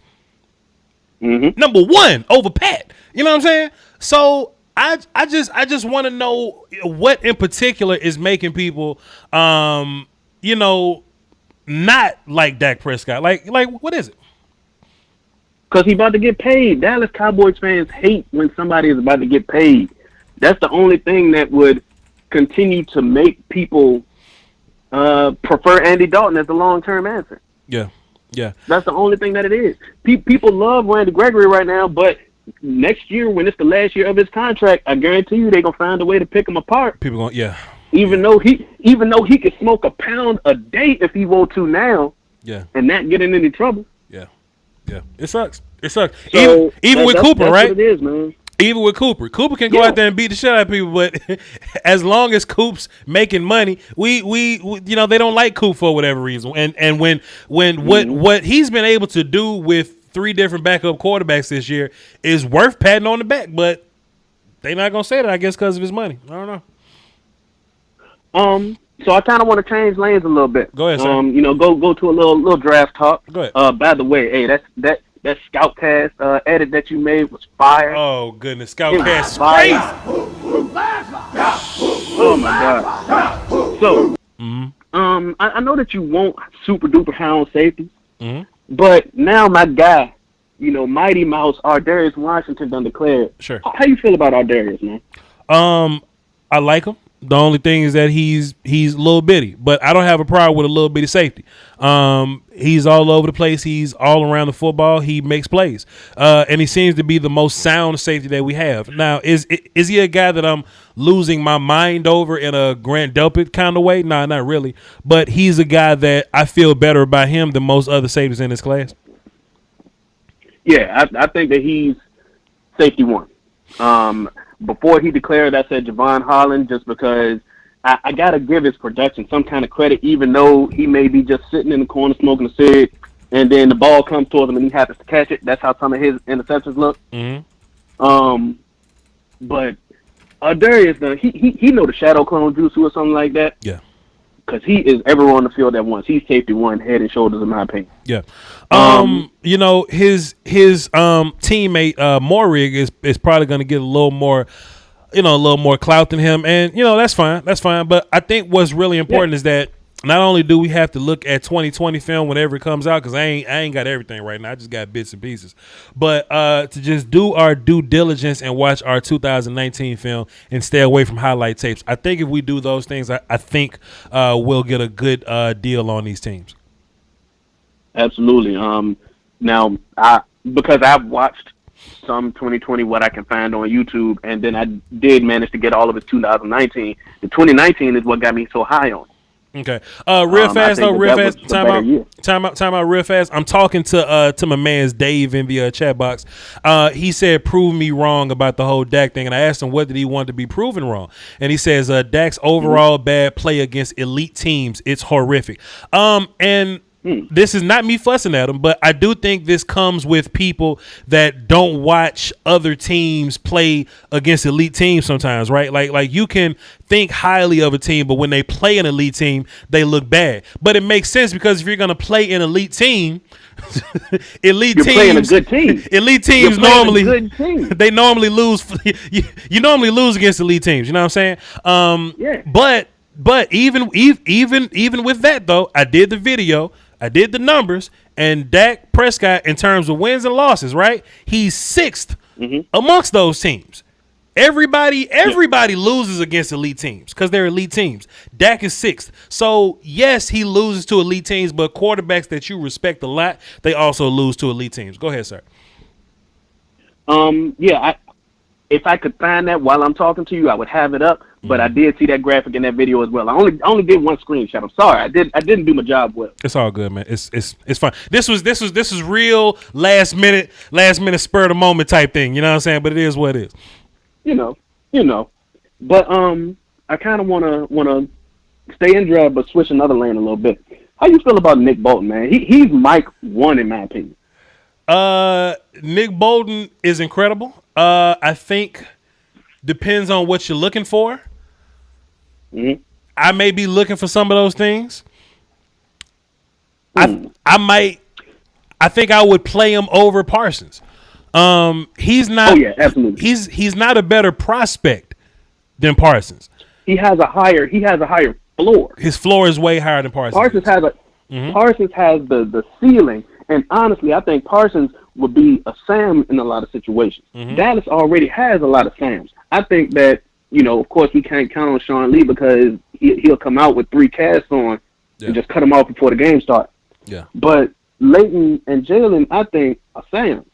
Number 1 over Pat. You know what I'm saying? So I just want to know what in particular is making people, you know, not like Dak Prescott. Like what is it? Because he's about to get paid. Dallas Cowboys fans hate when somebody is about to get paid. That's the only thing that would continue to make people prefer Andy Dalton as the long-term answer. Yeah. That's the only thing that it is. People love Randy Gregory right now, but next year when it's the last year of his contract, I guarantee you they're going to find a way to pick him apart. People going, yeah. Even though he could smoke a pound a day if he want to now, and not get in any trouble. Yeah. It sucks. So even with Cooper, that's right? What it is, man. Even with Cooper can go out there and beat the shit out of people, but as long as Coop's making money, we you know, they don't like Coop for whatever reason. And when what he's been able to do with 3 different backup quarterbacks this year is worth patting on the back, but they're not gonna say that, I guess, because of his money. I don't know. So I kind of want to change lanes a little bit. Go ahead, sir. You know, go to a little draft talk. Go ahead. By the way, hey, that Scoutcast edit that you made was fire. Oh goodness, Scoutcast is fire. crazy. Oh my god. So, I know that you want super duper high on safety, but now my guy, you know, Mighty Mouse Ardarius Washington done declared. Sure. How you feel about Ardarius, man? I like him. The only thing is that he's a little bitty, but I don't have a problem with a little bitty safety. He's all over the place. He's all around the football. He makes plays, and he seems to be the most sound safety that we have. Now, is he a guy that I'm losing my mind over in a Grant Delpit kind of way? Nah, not really. But he's a guy that I feel better about him than most other safeties in this class. Yeah, I think that he's safety 1. Before he declared, I said Javon Holland, just because I got to give his production some kind of credit, even though he may be just sitting in the corner smoking a cig, and then the ball comes towards him and he happens to catch it. That's how some of his interceptions look. But Ardarius, he know the shadow clone jutsu or something like that. Yeah. because he is everywhere on the field at once. He's safety one, head and shoulders, in my opinion. Yeah. You know, his teammate Morig is probably going to get a little more clout than him, and you know that's fine. But I think what's really important is that not only do we have to look at 2020 film whenever it comes out, because I ain't got everything right now. I just got bits and pieces. But to just do our due diligence and watch our 2019 film and stay away from highlight tapes. I think if we do those things, I think we'll get a good deal on these teams. Absolutely. Now, because I've watched some 2020 what I can find on YouTube, and then I did manage to get all of his 2019. The 2019 is what got me so high on. Okay. Real fast. Time out real fast. I'm talking to my man's Dave in the chat box. He said, prove me wrong about the whole Dak thing. And I asked him, what did he want to be proven wrong? And he says, Dak's overall bad play against elite teams. It's horrific. This is not me fussing at him, but I do think this comes with people that don't watch other teams play against elite teams sometimes, right? Like you can think highly of a team, but when they play an elite team, they look bad. But it makes sense because if you're going to play an elite team, elite teams, playing a good team. Elite teams normally they normally lose. You normally lose against elite teams. You know what I'm saying? Yeah. But even with that though, I did the video. I did the numbers, and Dak Prescott, in terms of wins and losses, right? He's sixth amongst those teams. Everybody loses against elite teams because they're elite teams. Dak is sixth. So, yes, he loses to elite teams, but quarterbacks that you respect a lot, they also lose to elite teams. Go ahead, sir. If I could find that while I'm talking to you, I would have it up. But I did see that graphic in that video as well. I only did one screenshot. I'm sorry, I didn't do my job well. It's all good, man. It's fine. This was real last minute spur of the moment type thing. You know what I'm saying? But it is what it is. You know. But I kind of wanna stay in draft, but switch another lane a little bit. How you feel about Nick Bolton, man? He's Mike 1 in my opinion. Nick Bolton is incredible. I think depends on what you're looking for. I may be looking for some of those things. I think I would play him over Parsons. He's not. Oh yeah, absolutely. He's not a better prospect than Parsons. He has a higher floor. His floor is way higher than Parsons. Parsons has the ceiling, and honestly, I think Parsons would be a Sam in a lot of situations. Dallas already has a lot of Sams. I think that, of course, we can't count on Sean Lee because he'll come out with 3 casts on and just cut him off before the game starts. Yeah. But Leighton and Jalen, I think, are Sams.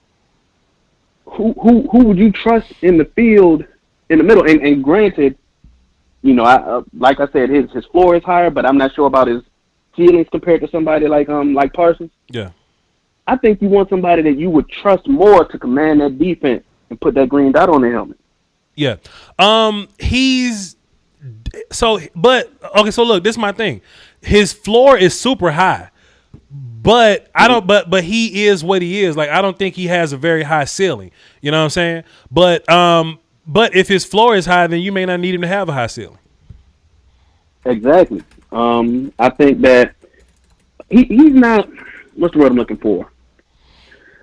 Who would you trust in the field in the middle? And granted, like I said, his floor is higher, but I'm not sure about his ceilings compared to somebody like Parsons. Yeah. I think you want somebody that you would trust more to command that defense and put that green dot on the helmet. Yeah. So look, this is my thing. His floor is super high. But but he is what he is. Like, I don't think he has a very high ceiling. You know what I'm saying? But if his floor is high, then you may not need him to have a high ceiling. Exactly. I think that he's not, what's the word I'm looking for?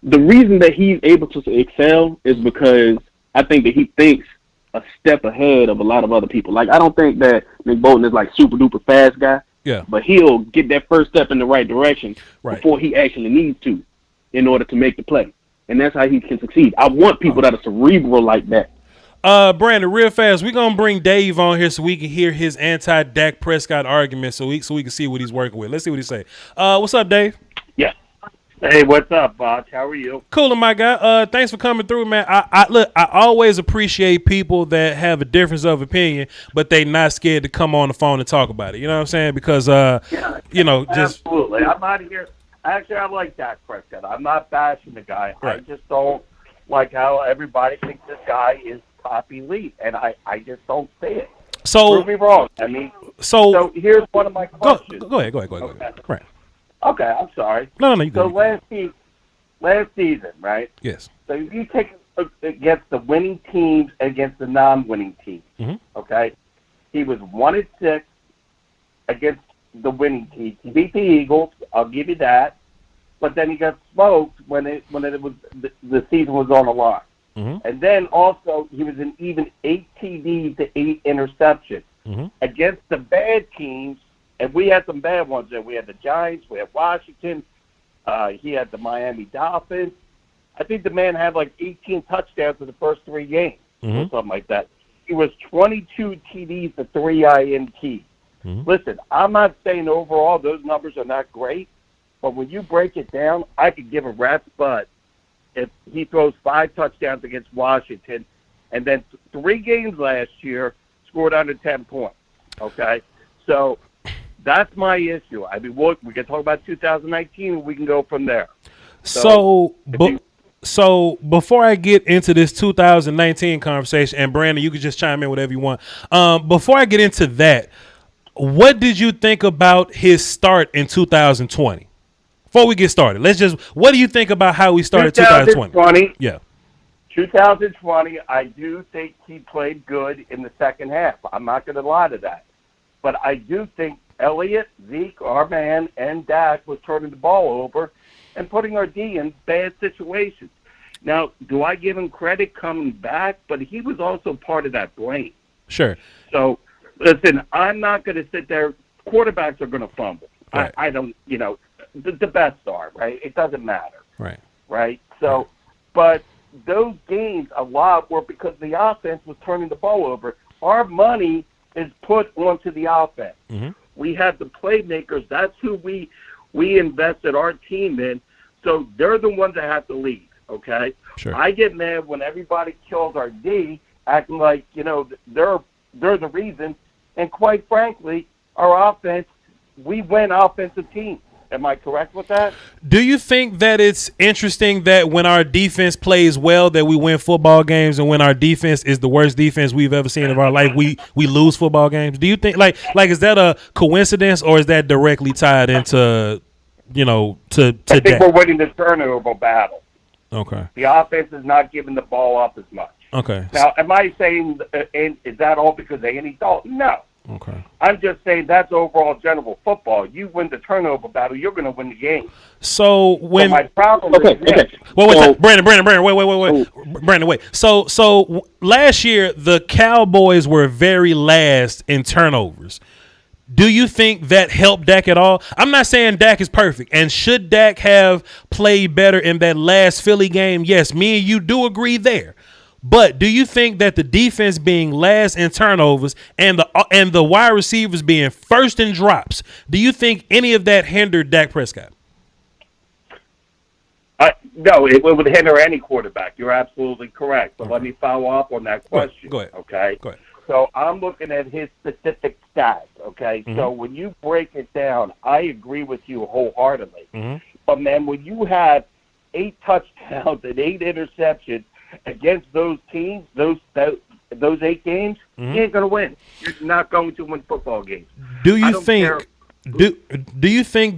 The reason that he's able to excel is because I think that he thinks a step ahead of a lot of other people. Like, I don't think that Nick Bolton is like super duper fast guy. Yeah. But he'll get that first step in the right direction before he actually needs to in order to make the play. And that's how he can succeed. I want people that are cerebral like that. Brandon, real fast, we're going to bring Dave on here so we can hear his anti-Dak Prescott argument so we can see what he's working with. Let's see what he say. What's up, Dave? Yeah. Hey, what's up, Voch? How are you? Cool, my guy. Thanks for coming through, man. I always appreciate people that have a difference of opinion, but they not scared to come on the phone and talk about it. You know what I'm saying? Because, just absolutely. I'm not here. Actually, I like Dak Prescott. I'm not bashing the guy. Right. I just don't like how everybody thinks this guy is top elite, and I just don't see it. So prove me wrong. I mean, so here's one of my questions. Go ahead. Okay. Right. Okay, I'm sorry. No, you go. So last season, right? Yes. So if you take against the winning teams and against the non-winning teams, okay? He was 1-6 against the winning team. He beat the Eagles. I'll give you that. But then he got smoked when it was the season was on the line. Mm-hmm. And then also he was in even 8 TDs to 8 interceptions against the bad teams. And we had some bad ones there. We had the Giants. We had Washington. He had the Miami Dolphins. I think the man had like 18 touchdowns in the first 3 games or something like that. He was 22 TDs to 3 INTs. Listen, I'm not saying overall those numbers are not great, but when you break it down, I could give a rat's butt if he throws 5 touchdowns against Washington and then 3 games last year scored under 10 points. Okay? So that's my issue. I mean, we can talk about 2019 and we can go from there. So before I get into this 2019 conversation, and Brandon, you can just chime in whatever you want. Before I get into that, what did you think about his start in 2020? Before we get started, what do you think about how we started 2020? Yeah. 2020, I do think he played good in the second half. I'm not going to lie to that. But I do think Elliott, Zeke, our man, and Dak was turning the ball over and putting our D in bad situations. Now, do I give him credit coming back? But he was also part of that blame. Sure. So, listen, I'm not going to sit there. Quarterbacks are going to fumble. Right. I don't, the best are, right? It doesn't matter. Right. Right? So, but those games, a lot were because the offense was turning the ball over. Our money is put onto the offense. We have the playmakers. That's who we invested our team in. So they're the ones that have to lead, okay? Sure. I get mad when everybody kills our D, acting like, they're the reason. And quite frankly, our offense, we win offensive teams. Am I correct with that? Do you think that it's interesting that when our defense plays well, that we win football games, and when our defense is the worst defense we've ever seen of our life, we lose football games? Do you think like is that a coincidence, or is that directly tied into to I think we're winning the turnover battle. Okay. The offense is not giving the ball up as much. Okay. Now, am I saying is that all because of Andy Dalton? No. Okay. I'm just saying that's overall general football. You win the turnover battle, you're going to win the game. So when my problem is Brandon, wait. Brandon, wait. So last year the Cowboys were very last in turnovers. Do you think that helped Dak at all? I'm not saying Dak is perfect. And should Dak have played better in that last Philly game? Yes, me and you do agree there. But do you think that the defense being last in turnovers and the wide receivers being first in drops, do you think any of that hindered Dak Prescott? No, it would hinder any quarterback. You're absolutely correct. But let me follow up on that question. Go ahead. Okay? Go ahead. So I'm looking at his specific stats, okay? So when you break it down, I agree with you wholeheartedly. But, man, when you have 8 touchdowns and 8 interceptions against those teams, those 8 games, you ain't going to win. You're not going to win football games. Do you think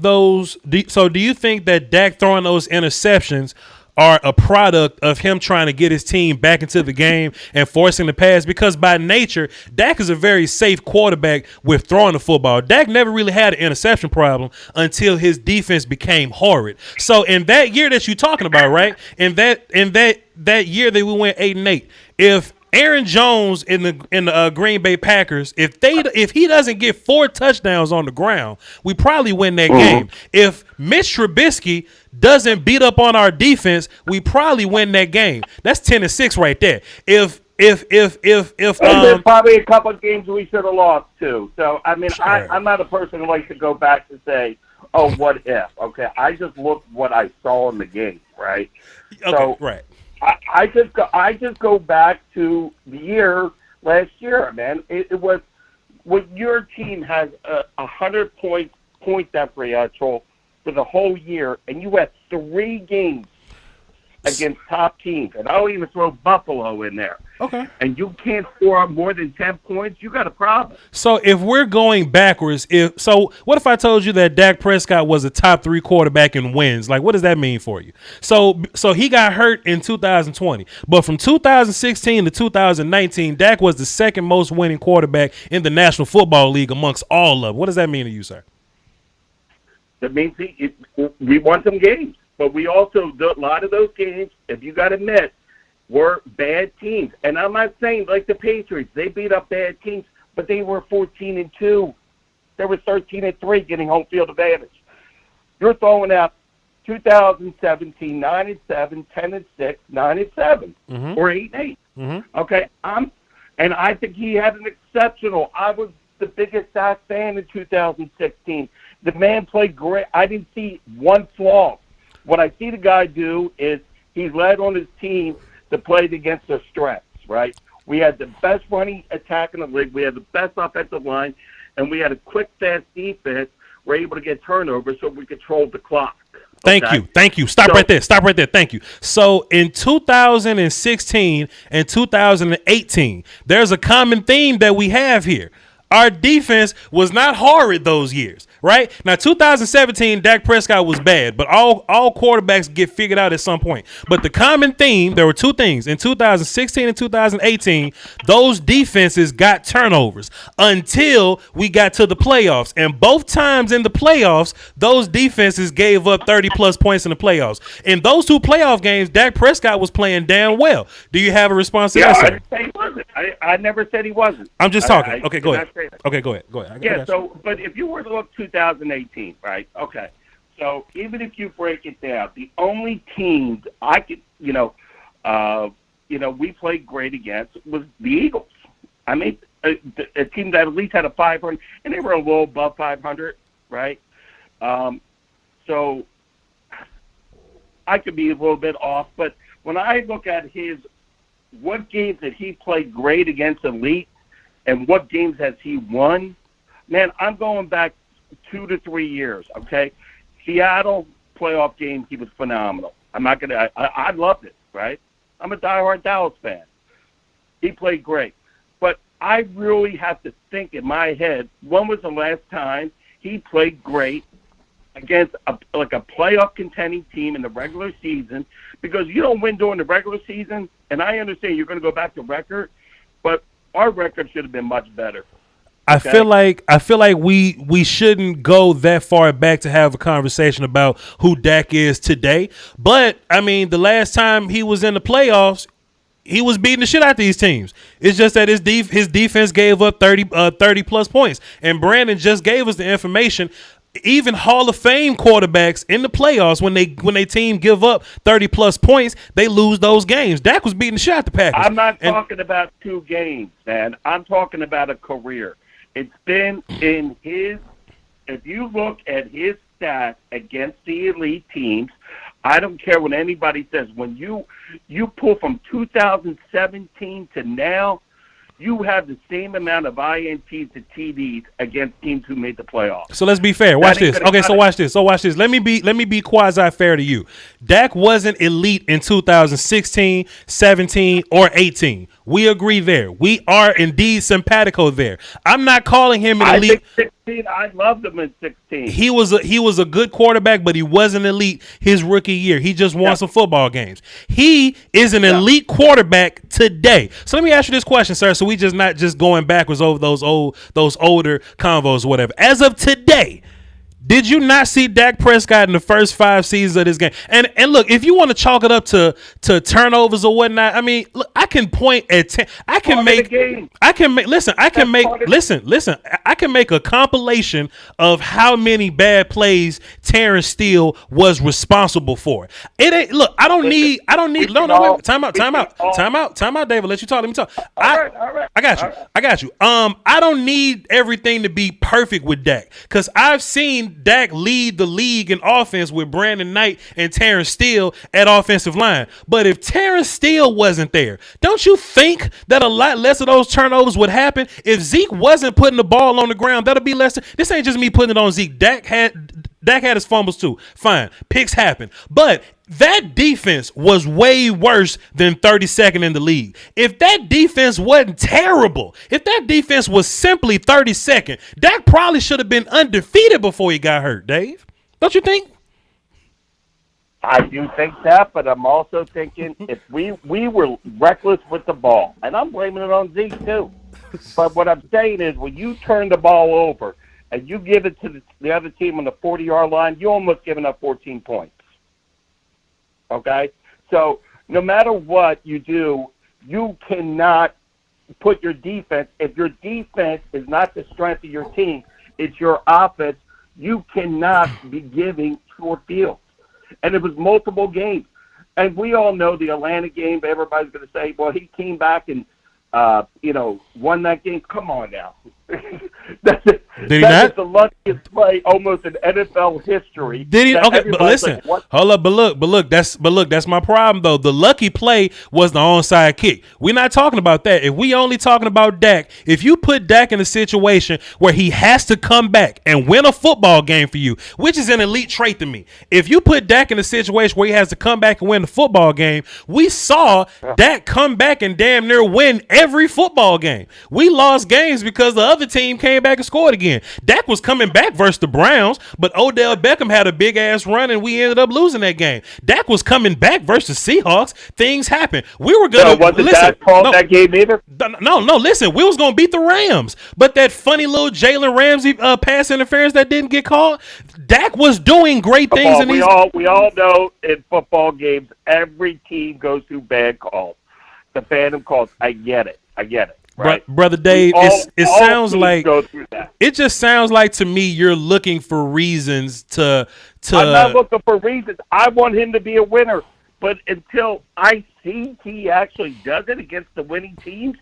that Dak throwing those interceptions are a product of him trying to get his team back into the game and forcing the pass? Because by nature, Dak is a very safe quarterback with throwing the football. Dak never really had an interception problem until his defense became horrid. So in that year that you're talking about, right? In that year that we went 8-8, if Aaron Jones in the Green Bay Packers, if he doesn't get 4 touchdowns on the ground, we probably win that game. If Mitch Trubisky doesn't beat up on our defense, we probably win that game. That's 10-6 right there. If there's probably a couple of games we should have lost too. So I mean, Sure. I'm not a person who likes to go back to say, oh, what if? Okay, I just look what I saw in the game, right? Okay, so, right. I just go back to the year last year, man. It was when your team has 100 point differential for the whole year, and you have 3 games against top teams, and I'll even throw Buffalo in there. Okay. And you can't score more than 10 points, you got a problem. So if we're going backwards, what if I told you that Dak Prescott was a top 3 quarterback in wins? Like, what does that mean for you? So he got hurt in 2020, but from 2016 to 2019, Dak was the second most winning quarterback in the National Football League amongst all of them. What does that mean to you, sir? That means we won some games. But we also, a lot of those games, if you got to admit, were bad teams. And I'm not saying like the Patriots, they beat up bad teams, but they were 14-2. They were 13-3 getting home field advantage. You're throwing out 2017, 9-7, 10-6, 9-7, or 8-8. Okay, and I think he had an exceptional. I was the biggest Dak fan in 2016. The man played great. I didn't see one flaw. What I see the guy do is he's led on his team to play against their strengths. Right? We had the best running attack in the league. We had the best offensive line, and we had a quick, fast defense. We're able to get turnovers, so we controlled the clock. Thank you. Stop right there. Thank you. So in 2016 and 2018, there's a common theme that we have here. Our defense was not horrid those years, right? Now, 2017, Dak Prescott was bad, but all quarterbacks get figured out at some point. But the common theme, there were two things. In 2016 and 2018, those defenses got turnovers until we got to the playoffs. And both times in the playoffs, those defenses gave up 30-plus points in the playoffs. In those two playoff games, Dak Prescott was playing damn well. Do you have a response to that, sir? I didn't say he wasn't. I never said he wasn't. I'm just talking. Okay, go ahead. Okay, go ahead. But if you were to look 2018, right? Okay. So even if you break it down, the only teams I could, we played great against was the Eagles. I mean, a team that at least had a 500, and they were a little above 500, right? So I could be a little bit off, but when I look at what games that he played great against elite, and what games has he won? Man, I'm going back 2 to 3 years, okay? Seattle playoff game, he was phenomenal. I loved it, right? I'm a diehard Dallas fan. He played great. But I really have to think in my head, when was the last time he played great against a playoff contending team in the regular season? Because you don't win during the regular season, and I understand you're going to go back to record, but our record should have been much better. I feel like we shouldn't go that far back to have a conversation about who Dak is today. But I mean, the last time he was in the playoffs, he was beating the shit out of these teams. It's just that his defense gave up 30 plus points. And Brandon just gave us the information. Even Hall of Fame quarterbacks in the playoffs, when they team give up 30 plus points, they lose those games. Dak was beating the shit out the Packers. I'm not talking about 2 games, man. I'm talking about a career. It's been in his. If you look at his stats against the elite teams, I don't care what anybody says. When you pull from 2017 to now, you have the same amount of INTs to TDs against teams who made the playoffs. So let's be fair. Watch this. Okay, so watch this. Let me be quasi fair to you. Dak wasn't elite in 2016, 17, or 18. We agree there. We are indeed simpatico there. I'm not calling him an elite. I think 16. I loved him in 16. He was a good quarterback, but he wasn't elite his rookie year. He just won some football games. He is an elite quarterback today. So let me ask you this question, sir. So we just not just going backwards over those older convos or whatever. As of today, did you not see Dak Prescott in the first 5 seasons of this game? And look, if you want to chalk it up to turnovers or whatnot, I mean, look, I can point at 10. I can make a compilation of how many bad plays Terrence Steele was responsible for. It ain't. Look, I don't need. Wait, time out, David. Let me talk. All right. I got you. I don't need everything to be perfect with Dak, because I've seen Dak lead the league in offense with Brandon Knight and Terrence Steele at offensive line. But if Terrence Steele wasn't there, don't you think that a lot less of those turnovers would happen? If Zeke wasn't putting the ball on the ground, that'll be less. This ain't just me putting it on Zeke. Dak had his fumbles too. Fine. Picks happen. But that defense was way worse than 32nd in the league. If that defense wasn't terrible, if that defense was simply 32nd, Dak probably should have been undefeated before he got hurt, Dave. Don't you think? I do think that, but I'm also thinking if we were reckless with the ball, and I'm blaming it on Zeke too. But what I'm saying is when you turn the ball over and you give it to the other team on the 40-yard line, you're almost giving up 14 points. Okay? So no matter what you do, you cannot put your defense, if your defense is not the strength of your team, it's your offense, you cannot be giving short fields. And it was multiple games. And we all know the Atlanta game, everybody's going to say, well, he came back and, won that game. Come on now. That's the luckiest play almost in NFL history. Did he? Okay, but listen, like, hold up, but look, that's my problem though. The lucky play was the onside kick. We're not talking about that. If we only talking about Dak, if you put Dak in a situation where he has to come back and win a football game for you, which is an elite trait to me. If you put Dak in a situation where he has to come back and win the football game, we saw Dak come back and damn near win every football game. We lost games because the other team came back and scored again. Dak was coming back versus the Browns, but Odell Beckham had a big ass run and we ended up losing that game. Dak was coming back versus the Seahawks. Things happened. We were gonna Dak called that game either? No. Listen, we was gonna beat the Rams, but that funny little Jalen Ramsey pass interference that didn't get called. Dak was doing great things. We all know in football games every team goes through bad calls. The phantom calls. I get it. Right. Brother Dave, it sounds like it just sounds like to me you're looking for reasons to I'm not looking for reasons. I want him to be a winner, but until I see he actually does it against the winning teams,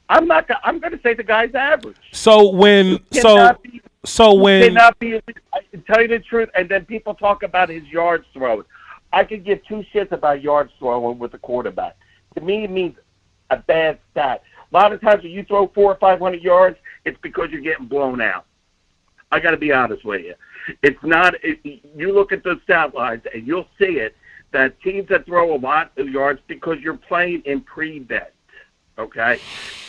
I'm going to say the guy's average. I tell you the truth, and then people talk about his yards thrown. I could give two shits about yards thrown with the quarterback. To me, it means a bad stat. A lot of times when you throw 400 or 500 yards, it's because you're getting blown out. I got to be honest with you. It's not. You look at the stat lines and you'll see it that teams that throw a lot of yards because you're playing in prevent. Okay,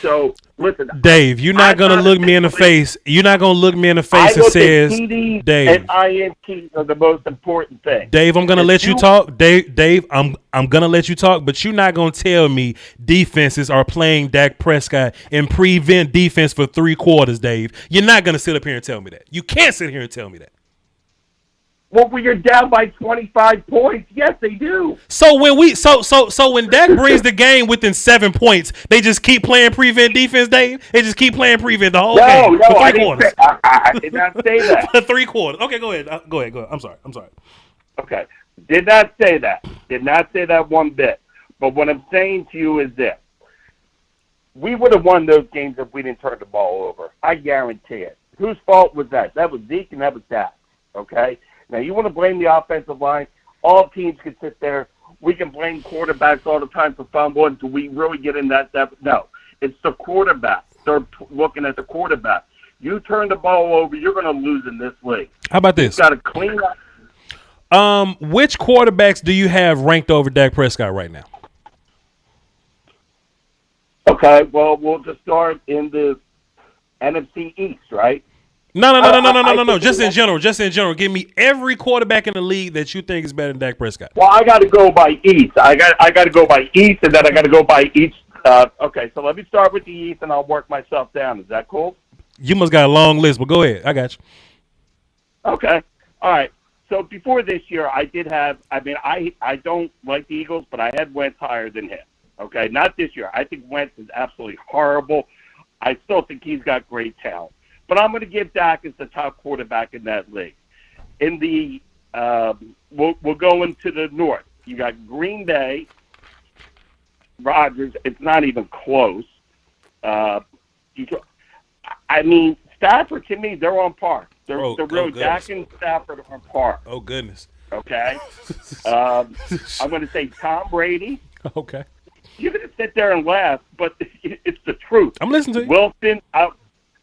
so listen, Dave, you're not gonna look me in the face. You're not gonna look me in the face and says, TDs Dave, and INTs are the most important thing. Dave, I'm gonna let you talk. Dave, I'm gonna let you talk, but you're not gonna tell me defenses are playing Dak Prescott in prevent defense for 3 quarters, Dave. You're not gonna sit up here and tell me that. You can't sit here and tell me that. Well, when you're down by 25 points, yes, they do. So when when Dak brings the game within 7 points, they just keep playing prevent defense, Dave. They just keep playing prevent the whole game for 3 quarters. I did not say that. For 3 quarters. Okay, go ahead. Go ahead. I'm sorry. Okay, did not say that. Did not say that one bit. But what I'm saying to you is this: we would have won those games if we didn't turn the ball over. I guarantee it. Whose fault was that? That was Zeke and that was Dak. Okay. Now, you want to blame the offensive line. All teams can sit there. We can blame quarterbacks all the time for fumbling until we really get in that depth. No, it's the quarterback. They're looking at the quarterback. You turn the ball over, you're going to lose in this league. How about this? You got to clean up. Which quarterbacks do you have ranked over Dak Prescott right now? Okay, well, we'll just start in the NFC East, right? No. Just in general. Give me every quarterback in the league that you think is better than Dak Prescott. Well, I got to go by East. I got to go by East, and then I got to go by East. Okay, so let me start with the East, and I'll work myself down. Is that cool? You must got a long list, but go ahead. I got you. Okay. All right. So before this year, I did have. I mean, I don't like the Eagles, but I had Wentz higher than him. Okay, not this year. I think Wentz is absolutely horrible. I still think he's got great talent. But I'm going to give Dak as the top quarterback in that league. In the we'll go into the North. You got Green Bay, Rodgers. It's not even close. I mean, Stafford, to me, they're on par. They're really Dak and Stafford are on par. Oh, goodness. Okay. I'm going to say Tom Brady. Okay. You're going to sit there and laugh, but it's the truth. I'm listening to you.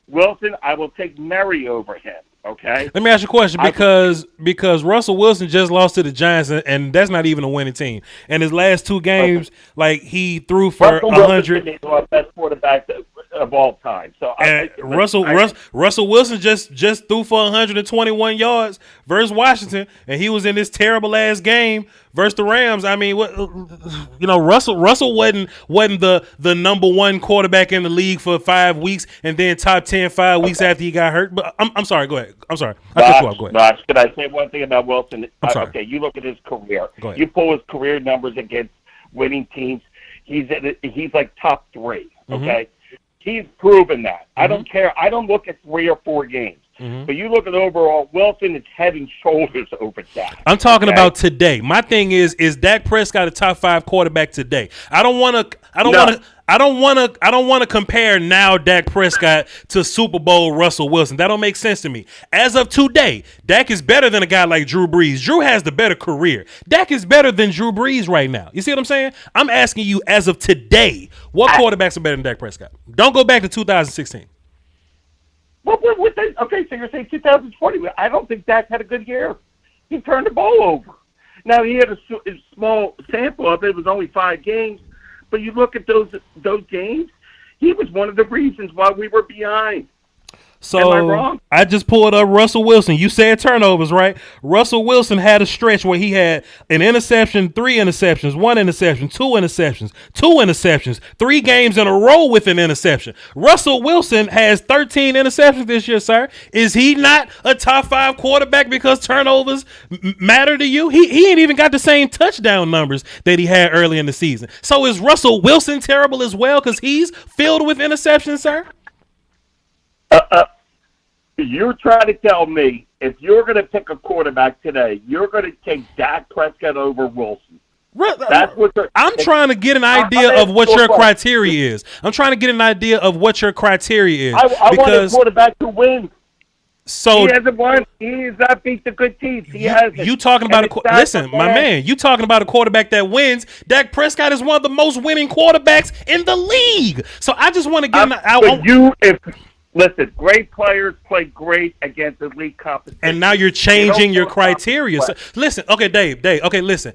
Wilson, I will take Murray over him, okay? Let me ask you a question because Russell Wilson just lost to the Giants, and that's not even a winning team. And his last 2 games, like he threw for 100. Best quarterback. of all time. So Russell Wilson just threw for 121 yards versus Washington, and he was in this terrible ass game versus the Rams. I mean, Russell wasn't the number one quarterback in the league for 5 weeks, and then top 10 5 weeks after he got hurt. But I'm sorry. Go ahead. I'm sorry. I cut you off. Go ahead. Can I say one thing about Wilson? I'm sorry. Okay, you look at his career. Go ahead. You pull his career numbers against winning teams. He's like top 3. Okay, he's proven that. I don't care. I don't look at 3 or 4 games. But you look at overall, Wilson is head and shoulders over Dak. I'm talking about today. My thing is Dak Prescott a top 5 quarterback today? I don't want to compare now Dak Prescott to Super Bowl Russell Wilson. That don't make sense to me. As of today, Dak is better than a guy like Drew Brees. Drew has the better career. Dak is better than Drew Brees right now. You see what I'm saying? I'm asking you as of today, what quarterbacks are better than Dak Prescott? Don't go back to 2016. Okay, so you're saying 2020. I don't think Dak had a good year. He turned the ball over. Now, he had a small sample of it. It was only 5 games. But you look at those games, he was one of the reasons why we were behind. So am I wrong? I just pulled up Russell Wilson. You said turnovers, right? Russell Wilson had a stretch where he had an interception, 3 interceptions, 1 interception, 2 interceptions, 2 interceptions, 3 games in a row with an interception. Russell Wilson has 13 interceptions this year, sir. Is he not a top 5 quarterback because turnovers matter to you? He ain't even got the same touchdown numbers that he had early in the season. So is Russell Wilson terrible as well because he's filled with interceptions, sir? You're trying to tell me if you're going to pick a quarterback today, you're going to take Dak Prescott over Wilson. That's what I'm trying to get an idea of what your criteria is. I'm trying to get an idea of what your criteria is. I want a quarterback to win. So he hasn't won. He has not beat the good teams. He hasn't. You talking about listen, my man. You talking about a quarterback that wins? Dak Prescott is one of the most winning quarterbacks in the league. So I just want to get Listen, great players play great against elite competition. And now you're changing your criteria. So, listen, okay, Dave, okay, listen.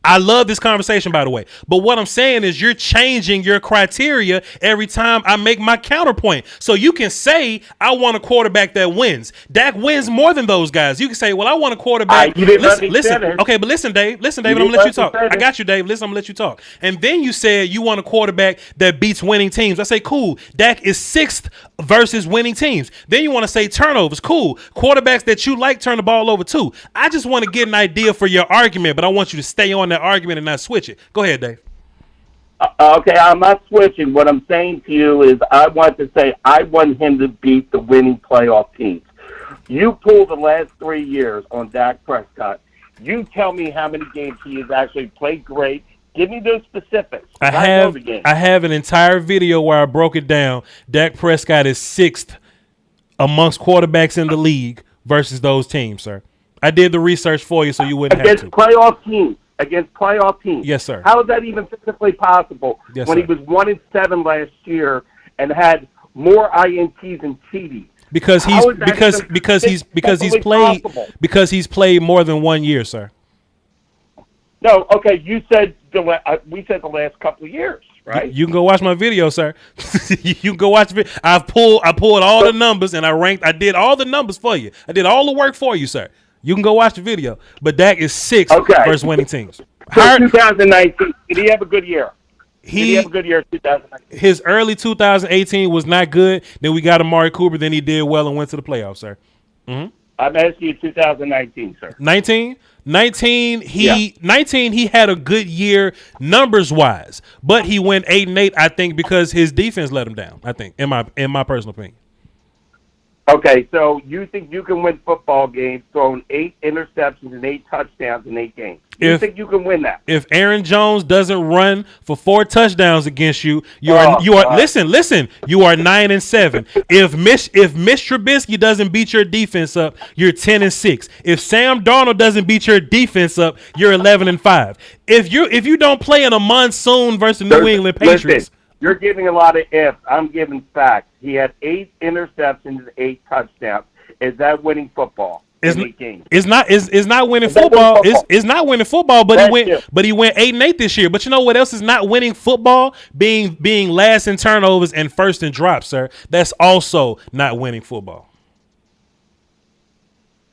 I love this conversation, by the way. But what I'm saying is you're changing your criteria every time I make my counterpoint. So you can say, I want a quarterback that wins. Dak wins more than those guys. You can say, well, I want a quarterback. Listen. Okay, but listen, Dave. Listen, Dave, I'm going to let you talk. I got you, Dave. Listen, I'm going to let you talk. And then you said you want a quarterback that beats winning teams. I say, cool. Dak is 6th versus winning teams. Then you want to say turnovers. Cool. Quarterbacks that you like turn the ball over too. I just want to get an idea for your argument, but I want you to stay on that argument and not switch it. Go ahead, Dave. Okay, I'm not switching. What I'm saying to you is I want him to beat the winning playoff teams. You pull the last 3 years on Dak Prescott. You tell me how many games he has actually played great. Give me those specifics. I have an entire video where I broke it down. Dak Prescott is 6th amongst quarterbacks in the league versus those teams, sir. I did the research for you so you wouldn't have to. Against playoff teams. Yes, sir. How is that even physically possible when he was 1-7 last year and had more INTs and TDs? Because he's played more than 1 year, sir. No, okay. You said we said the last couple of years, right? You can go watch my video, sir. You can go watch the video. I pulled all the numbers and I did all the numbers for you. I did all the work for you, sir. You can go watch the video. But Dak is 6th versus winning teams. So 2019, did he have a good year? Did he have a good year in 2019? His early 2018 was not good. Then we got Amari Cooper. Then he did well and went to the playoffs, sir. I'm asking you 2019, sir. 19, he had a good year numbers-wise. But he went 8-8, I think, because his defense let him down, I think, in my personal opinion. Okay, so you think you can win football games throwing 8 interceptions and 8 touchdowns in 8 games? You think you can win that? If Aaron Jones doesn't run for 4 touchdowns against you, you are listen, you are 9-7. If Mitch Trubisky doesn't beat your defense up, you're 10-6. If Sam Darnold doesn't beat your defense up, you're 11-5. If you don't play in a monsoon versus New England Patriots. Listen, you're giving a lot of ifs. I'm giving facts. He had 8 interceptions and 8 touchdowns. Is that winning football? in 8 games. It's not winning They win football. football. It's not winning football, but That's it. he went 8-8 this year. But you know what else is not winning football? Being last in turnovers and first in drops, sir. That's also not winning football.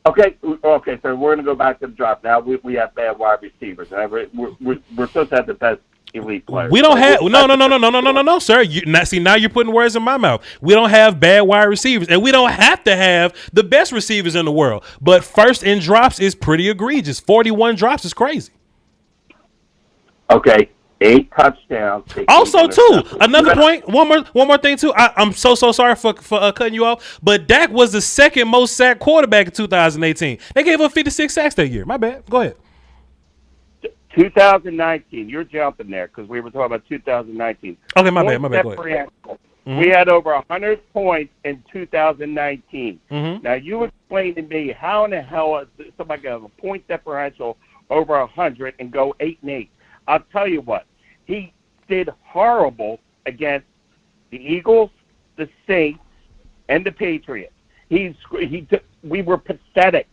Okay, so we're going to go back to the drop. Now we have bad wide receivers. We're supposed to have the best elite players. We don't have no, sir. Now you're putting words in my mouth. We don't have bad wide receivers, and we don't have to have the best receivers in the world. But first in drops is pretty egregious. 41 drops is crazy. Okay, 8 touchdowns. Also, too, another point. One more thing, too. I'm so sorry for cutting you off, but Dak was the second most sacked quarterback in 2018. They gave up 56 sacks that year. My bad. Go ahead. 2019, you're jumping there because we were talking about 2019. Okay, my bad. Go ahead. We had over 100 points in 2019. Mm-hmm. Now, you explain to me how in the hell is somebody got a point differential over 100 and go 8-8? I'll tell you what. He did horrible against the Eagles, the Saints, and the Patriots. We were pathetic.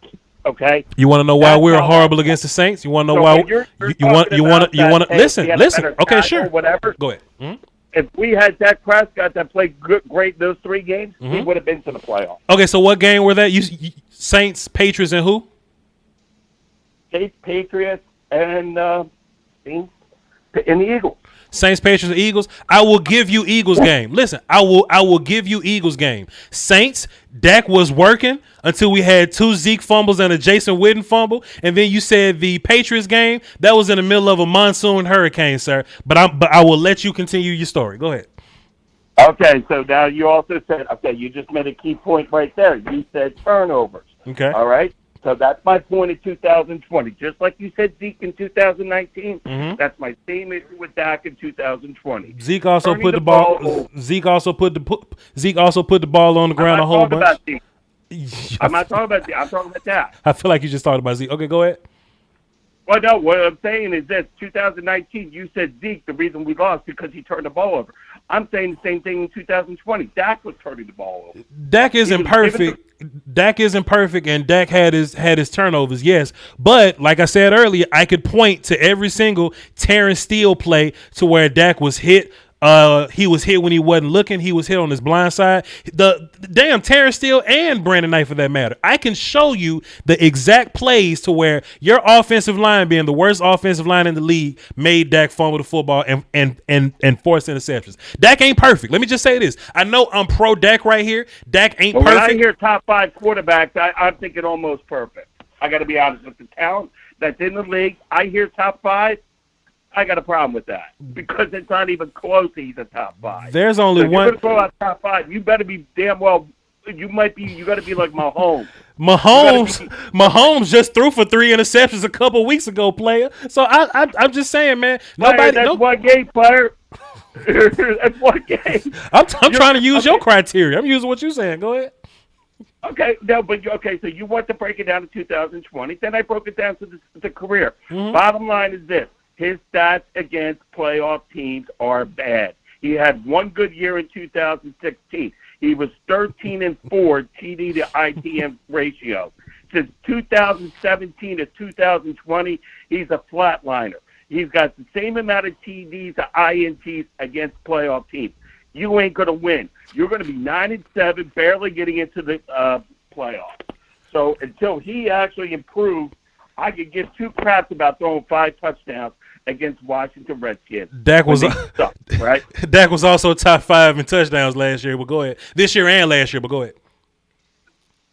Okay. You want to know why we were horrible against the Saints? You want to know why? You want to listen. Okay, sure. Whatever. Go ahead. Mm-hmm. If we had Dak Prescott that played great those 3 games, we would have been to the playoffs. Okay, so what game were that? You Saints, Patriots, and who? Saints, Patriots, and the Eagles. Saints, Patriots, and Eagles. I will give you Eagles game. Listen, I will give you Eagles game. Saints, Dak was working until we had 2 Zeke fumbles and a Jason Witten fumble, and then you said the Patriots game that was in the middle of a monsoon hurricane, sir. But I will let you continue your story. Go ahead. Okay, so now you also said you just made a key point right there. You said turnovers. Okay. All right. So that's my point in 2020. Just like you said Zeke in 2019, that's my same issue with Dak in 2020. Zeke also put the ball. Zeke also put the ball on the ground a whole bunch. I'm not talking about Zeke. I'm talking about Dak. I feel like you just talked about Zeke. Okay, go ahead. Well, no, what I'm saying is this. 2019, you said Zeke, the reason we lost because he turned the ball over. I'm saying the same thing in 2020. Dak was turning the ball over. Dak isn't perfect. Dak isn't perfect, and Dak had his turnovers, yes. But like I said earlier, I could point to every single Terrence Steele play to where Dak was hit. He was hit when he wasn't looking. He was hit on his blind side. The damn Terrence Steele and Brandon Knight, for that matter. I can show you the exact plays to where your offensive line, being the worst offensive line in the league, made Dak fumble the football and force interceptions. Dak ain't perfect. Let me just say this. I know I'm pro Dak right here. Dak ain't perfect. When I hear top 5 quarterbacks, I'm thinking almost perfect. I got to be honest with the talent that's in the league. I hear top 5. I got a problem with that because it's not even close. He's a top 5. There's only so one. You're going to throw out top 5. You better be damn well. You got to be like Mahomes. Mahomes just threw for 3 interceptions a couple weeks ago, player. So I'm just saying, man. That's one game, player. That's one game. I'm trying to use your criteria. I'm using what you're saying. Go ahead. Okay, so you want to break it down to 2020. Then I broke it down to the career. Bottom line is this. His stats against playoff teams are bad. He had one good year in 2016. He was 13-4 TD to ITM ratio. Since 2017 to 2020, he's a flatliner. He's got the same amount of TDs to INTs against playoff teams. You ain't going to win. You're going to be 9-7, barely getting into the playoffs. So until he actually improves, I could give 2 craps about throwing 5 touchdowns against Washington Redskins. Dak was right? Dak was also top 5 in touchdowns last year, but go ahead. This year and last year, but go ahead.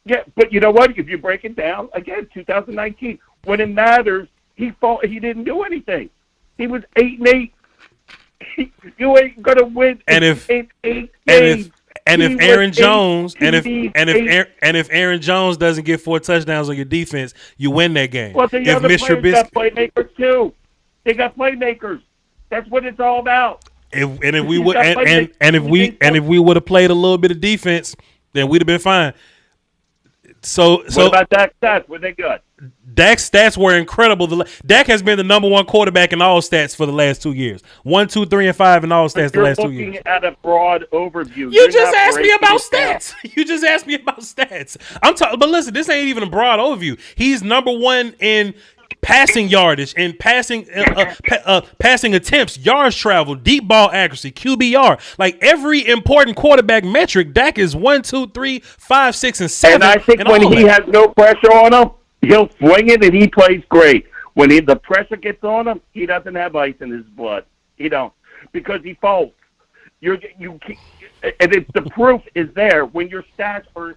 Yeah, but you know what? If you break it down, again, 2019, when it matters, he didn't do anything. He was 8-8. You ain't gonna win. And if Aaron Jones doesn't get 4 touchdowns on your defense, you win that game. Well, the other players got playmakers too. They got playmakers. That's what it's all about. If we would have played a little bit of defense, then we'd have been fine. What about Dak's stats? Were they good? Dak's stats were incredible. Dak has been the number one quarterback in all stats for the last 2 years. 1, 2, 3, and 5 in all stats the last 2 years. You're looking at a broad overview. You just asked me about stats. You just asked me about stats. I'm talking, but listen, this ain't even a broad overview. He's number one in passing yardage and passing attempts, yards traveled, deep ball accuracy, QBR. Like every important quarterback metric, Dak is 1, 2, 3, 5, 6, and 7. And I think when he has no pressure on him, he'll swing it and he plays great. When the pressure gets on him, he doesn't have ice in his blood. He don't, because he folds. And it's the proof is there when your stats are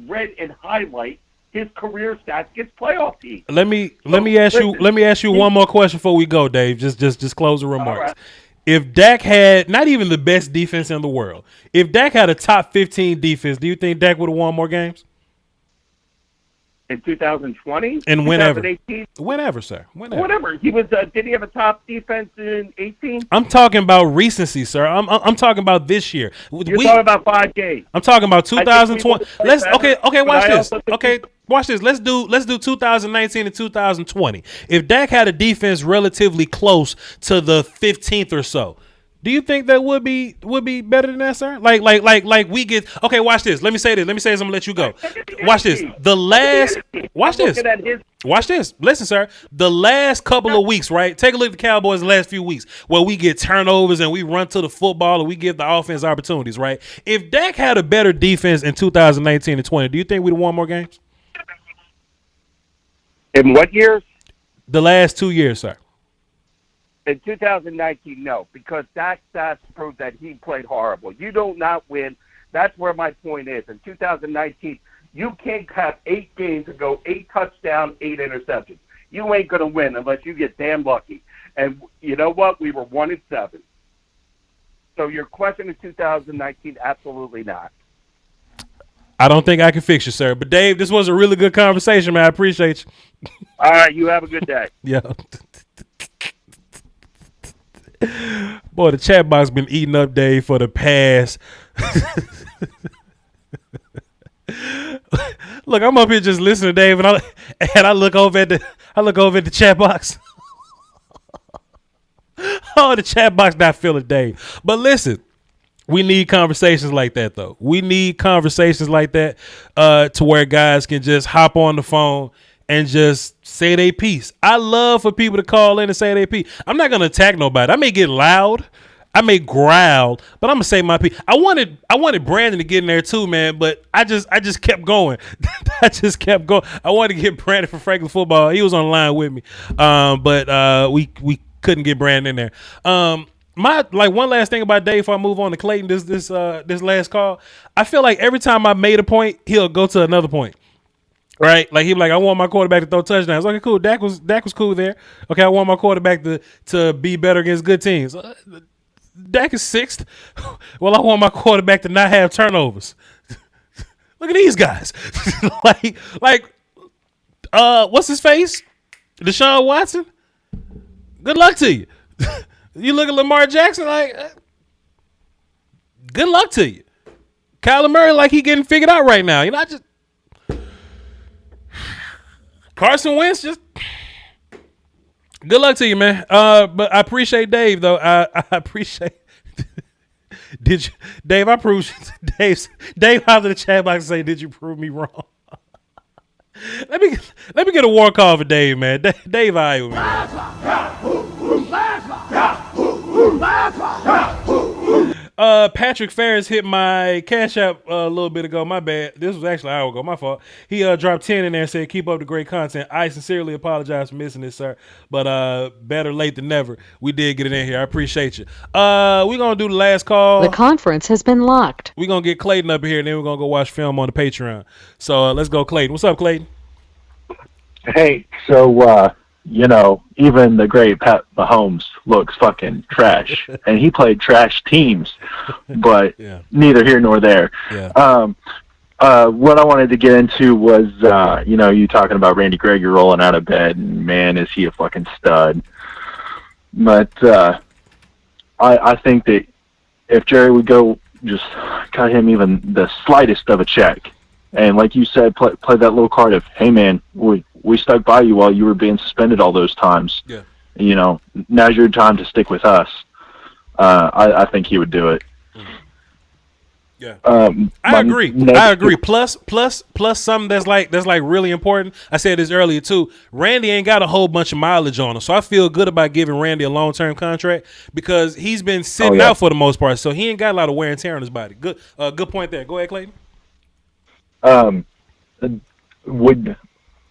red and highlight. His career stats gets playoff teams. Let me ask you one more question before we go, Dave. Just close the remarks. Right. If Dak had not even the best defense in the world, if Dak had a top 15 defense, do you think Dak would have won more games? In 2020? And whenever. 2018? Whenever, sir. Whatever. He was. Did he have a top defense in 18? I'm talking about recency, sir. I'm talking about this year. You're talking about 5 games. I'm talking about 2020. Watch this. Let's do 2019 and 2020. If Dak had a defense relatively close to the 15th or so, do you think that would be better than that, sir? Like we get okay. Watch this. Let me say this. I'm gonna let you go. Watch this. Watch this. Listen, sir. The last couple of weeks, right? Take a look at the Cowboys the last few weeks where we get turnovers and we run to the football and we give the offense opportunities, right? If Dak had a better defense in 2019 and 20, do you think we'd have won more games? In what years? The last 2 years, sir. In 2019, no, because Dak's stats prove that he played horrible. You do not win. That's where my point is. In 2019, you can't have 8 games and go 8 touchdowns, 8 interceptions. You ain't going to win unless you get damn lucky. And you know what? We were 1-7. So your question in 2019, absolutely not. I don't think I can fix you, sir. But, Dave, this was a really good conversation, man. I appreciate you. All right, you have a good day. Yeah. Boy, the chat box been eating up Dave for the past. Look, I'm up here just listening to Dave, and I look over at the chat box. Oh, the chat box not feeling Dave. But listen, we need conversations like that, though. We need conversations like that to where guys can just hop on the phone and just say their piece. I love for people to call in and say their piece. I'm not gonna attack nobody. I may get loud, I may growl, but I'm gonna say my piece. I wanted Brandon to get in there too, man, but I just kept going. I just kept going. I wanted to get Brandon from Franklin football. He was on the line with me, but we couldn't get Brandon in there. My one last thing about Dave before I move on to Clayton. This last call, I feel like every time I made a point, he'll go to another point. Right, like he like, I want my quarterback to throw touchdowns. Okay, cool. Dak was cool there. Okay, I want my quarterback to be better against good teams. Dak is 6th. Well, I want my quarterback to not have turnovers. Look at these guys. What's his face? Deshaun Watson. Good luck to you. You look at Lamar Jackson, good luck to you. Kyler Murray, like he getting figured out right now. Carson Wentz, just good luck to you, man. But I appreciate Dave, though. I appreciate. Did you, Dave? I proved Dave out of the chat box and say, "Did you prove me wrong?" let me get a war call for Dave, man. Dave, I with me. Patrick Ferris hit my Cashapp a little bit ago. My bad. This was actually an hour ago. My fault. He dropped 10 in there and said, "Keep up the great content. I sincerely apologize for missing this, sir. But better late than never. We did get it in here. I appreciate you. We're going to do the last call. The conference has been locked. We're going to get Clayton up here, and then we're going to go watch film on the Patreon. So let's go, Clayton. What's up, Clayton? Hey, so, even the great Pat Mahomes looks fucking trash. And he played trash teams, but neither here nor there. Yeah. What I wanted to get into was, you talking about Randy Gregory rolling out of bed, and man, is he a fucking stud. But I think that if Jerry would go just cut him even the slightest of a check, And like you said, play that little card of, hey man, we stuck by you while you were being suspended all those times. Yeah. You know, now's your time to stick with us. I think he would do it. Yeah, I agree. Plus something that's like really important. I said this earlier too. Randy ain't got a whole bunch of mileage on him, so I feel good about giving Randy a long-term contract because he's been sitting out for the most part, so he ain't got a lot of wear and tear on his body. Good point there. Go ahead, Clayton.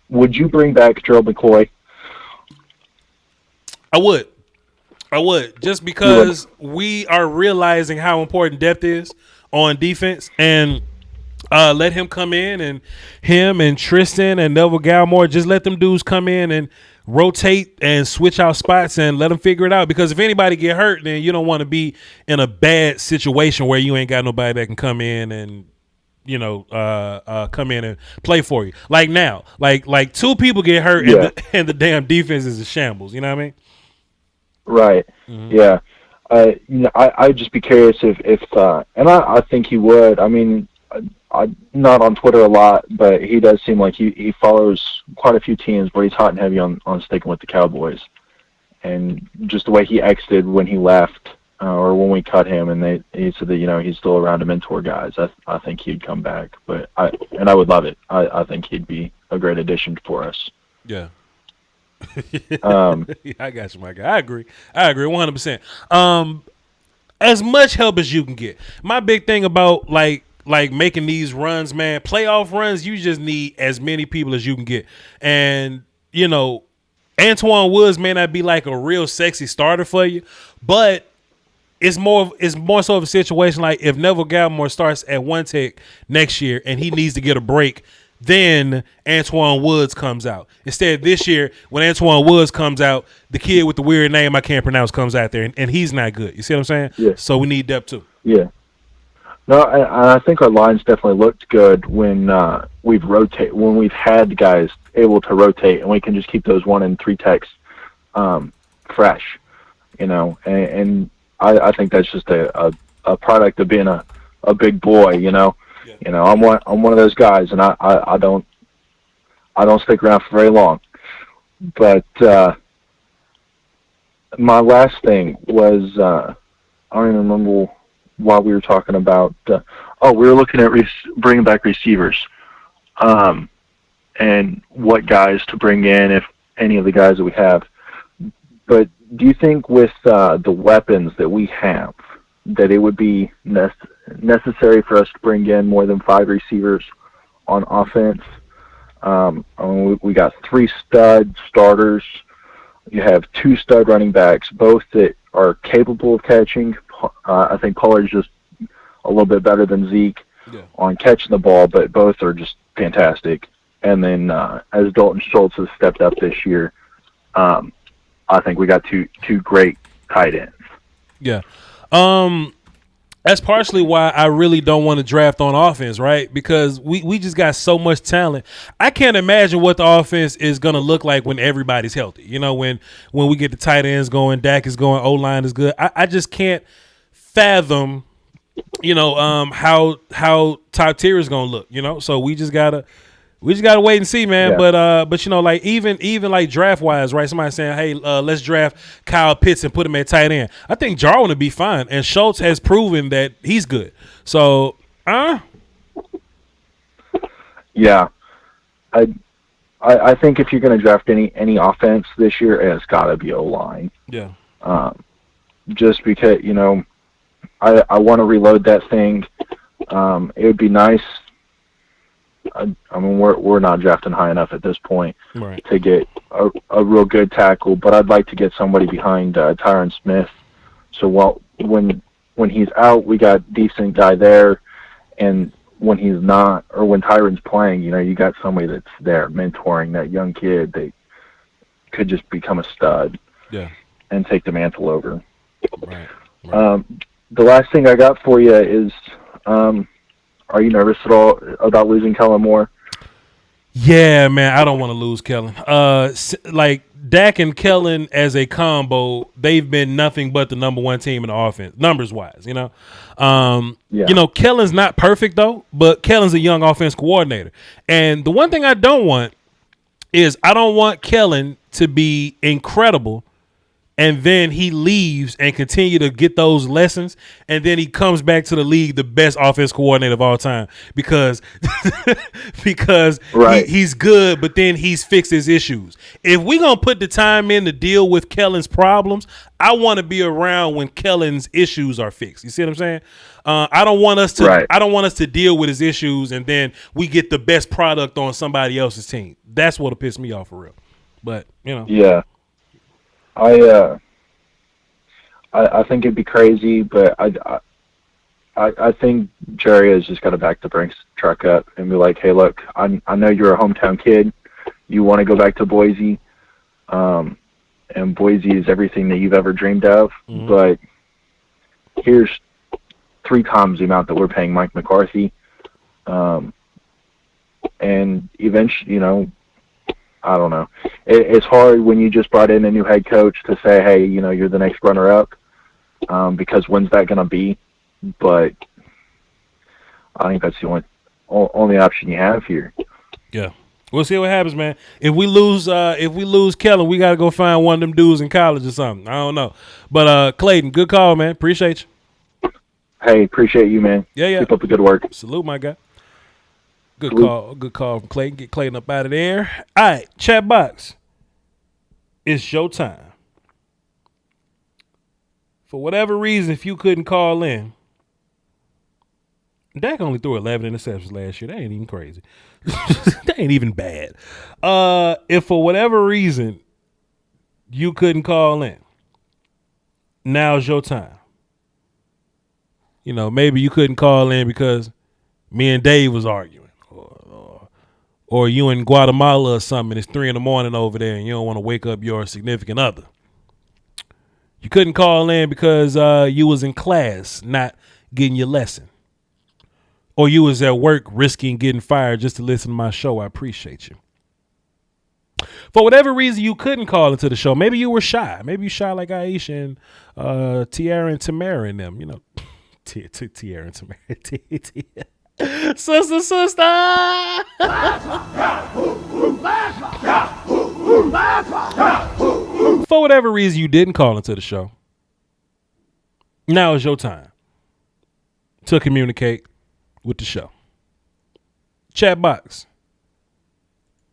Would you bring back Gerald McCoy? I would, just because we are realizing how important depth is on defense, and let him come in, and him and Tristan and Neville Gallimore, just let them dudes come in and rotate and switch out spots and let them figure it out. Because if anybody get hurt, then you don't want to be in a bad situation where you ain't got nobody that can come in and come in and play for you. Like now, like two people get hurt and the damn defense is a shambles. You know what I mean? Right. Mm-hmm. Yeah. I'd just be curious if and I think he would. I mean, I'm not on Twitter a lot, but he does seem like he follows quite a few teams, but he's hot and heavy on sticking with the Cowboys. And just the way he exited when he left, or when we cut him, and he said that he's still around to mentor guys. I think he'd come back, but I would love it. I think he'd be a great addition for us. Yeah. I got you, my guy. I agree 100%. As much help as you can get. My big thing about like making these runs, man, playoff runs, you just need as many people as you can get. And Antoine Woods may not be like a real sexy starter for you, but it's more so of a situation like if Neville Gallimore starts at one tech next year and he needs to get a break, then Antoine Woods comes out. Instead, this year, when Antoine Woods comes out, the kid with the weird name I can't pronounce comes out there, and he's not good. You see what I'm saying? Yeah. So we need depth too. Yeah. No, I think our lines definitely looked good when we've had guys able to rotate, and we can just keep those 1 and 3 techs fresh. And I think that's just a product of being a big boy. I'm one of those guys, and I don't stick around for very long. But my last thing was I don't even remember why we were talking about. We were looking at bringing back receivers, and what guys to bring in, if any of the guys that we have. But do you think with the weapons that we have, that it would be necessary for us to bring in more than 5 receivers on offense? We got 3 stud starters. You have 2 stud running backs, both that are capable of catching. I think Pollard's just a little bit better than Zeke on catching the ball, but both are just fantastic. And then as Dalton Schultz has stepped up this year, I think we got two great tight ends. Yeah. That's partially why I really don't want to draft on offense, right? Because we just got so much talent. I can't imagine what the offense is going to look like when everybody's healthy. When we get the tight ends going, Dak is going, O-line is good. I just can't fathom, how top tier is going to look, So we just gotta wait and see, man. Yeah. But like even like draft wise, right? Somebody saying, hey, let's draft Kyle Pitts and put him at tight end. I think Jarwin would be fine, and Schultz has proven that he's good. So, yeah, I think if you're going to draft any offense this year, it's got to be O-line. Yeah. Just because I want to reload that thing. It would be nice. I mean, we're not drafting high enough at this point to get a real good tackle, but I'd like to get somebody behind Tyron Smith. So when he's out, we got decent guy there, and when he's not, or when Tyron's playing, you got somebody that's there mentoring that young kid that could just become a stud, and take the mantle over. Right. The last thing I got for you is. Are you nervous at all about losing Kellen Moore? Yeah, man, I don't want to lose Kellen. Like Dak and Kellen as a combo, they've been nothing but the number one team in the offense, numbers wise. You know, Kellen's not perfect though, but Kellen's a young offense coordinator. And the one thing I don't want is I don't want Kellen to be incredible and then he leaves and continue to get those lessons, and then he comes back to the league the best offense coordinator of all time because he's good, but then he's fixed his issues. If we're gonna put the time in to deal with Kellen's problems, I want to be around when Kellen's issues are fixed. You see what I'm saying? I don't want us to. I don't want us to deal with his issues and then we get the best product on somebody else's team. That's what'll piss me off for real. But yeah. I think it'd be crazy, but I think Jerry has just got to back the Brinks truck up and be like, hey, look, I know you're a hometown kid. You want to go back to Boise, and Boise is everything that you've ever dreamed of, but here's 3 times the amount that we're paying Mike McCarthy, and eventually, I don't know. It's hard when you just brought in a new head coach to say, hey, you're the next runner-up, because when's that going to be? But I think that's the only option you have here. Yeah. We'll see what happens, man. If we lose Kellen, we got to go find one of them dudes in college or something. I don't know. But Clayton, good call, man. Appreciate you. Hey, appreciate you, man. Yeah. Keep up the good work. Salute, my guy. Good call from Clayton. Get Clayton up out of there. All right, chat box. It's your time. For whatever reason, if you couldn't call in, Dak only threw 11 interceptions last year. That ain't even crazy. That ain't even bad. If for whatever reason you couldn't call in, now's your time. Maybe you couldn't call in because me and Dave was arguing. Or you in Guatemala or something, it's 3 a.m. over there and you don't want to wake up your significant other. You couldn't call in because you was in class not getting your lesson. Or you was at work risking getting fired just to listen to my show. I appreciate you. For whatever reason you couldn't call into the show. Maybe you were shy. Maybe you shy like Aisha and Tiara and Tamara and them. Tiara and Tamara. Sister. For whatever reason you didn't call into the show, now is your time to communicate with the show. Chat box.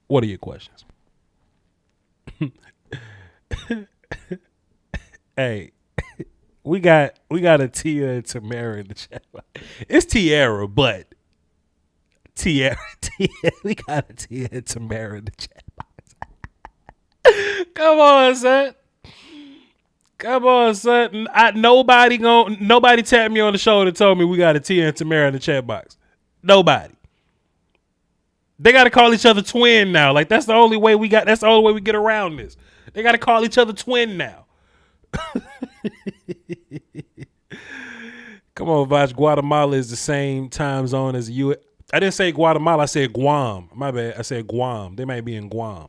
What are your questions? Hey, we got a Tia and Tamara in the chat box. It's Tiara, but Tiara. We got a Tia and Tamara in the chat box. Come on, son. Nobody tapped me on the shoulder and told me we got a Tia and Tamara in the chat box. Nobody. They got to call each other twin now. Like that's the only way we get around this. They got to call each other twin now. Come on, Voch. Guatemala is the same time zone as the U.S. I didn't say Guatemala. I said Guam. My bad. I said Guam. They might be in Guam.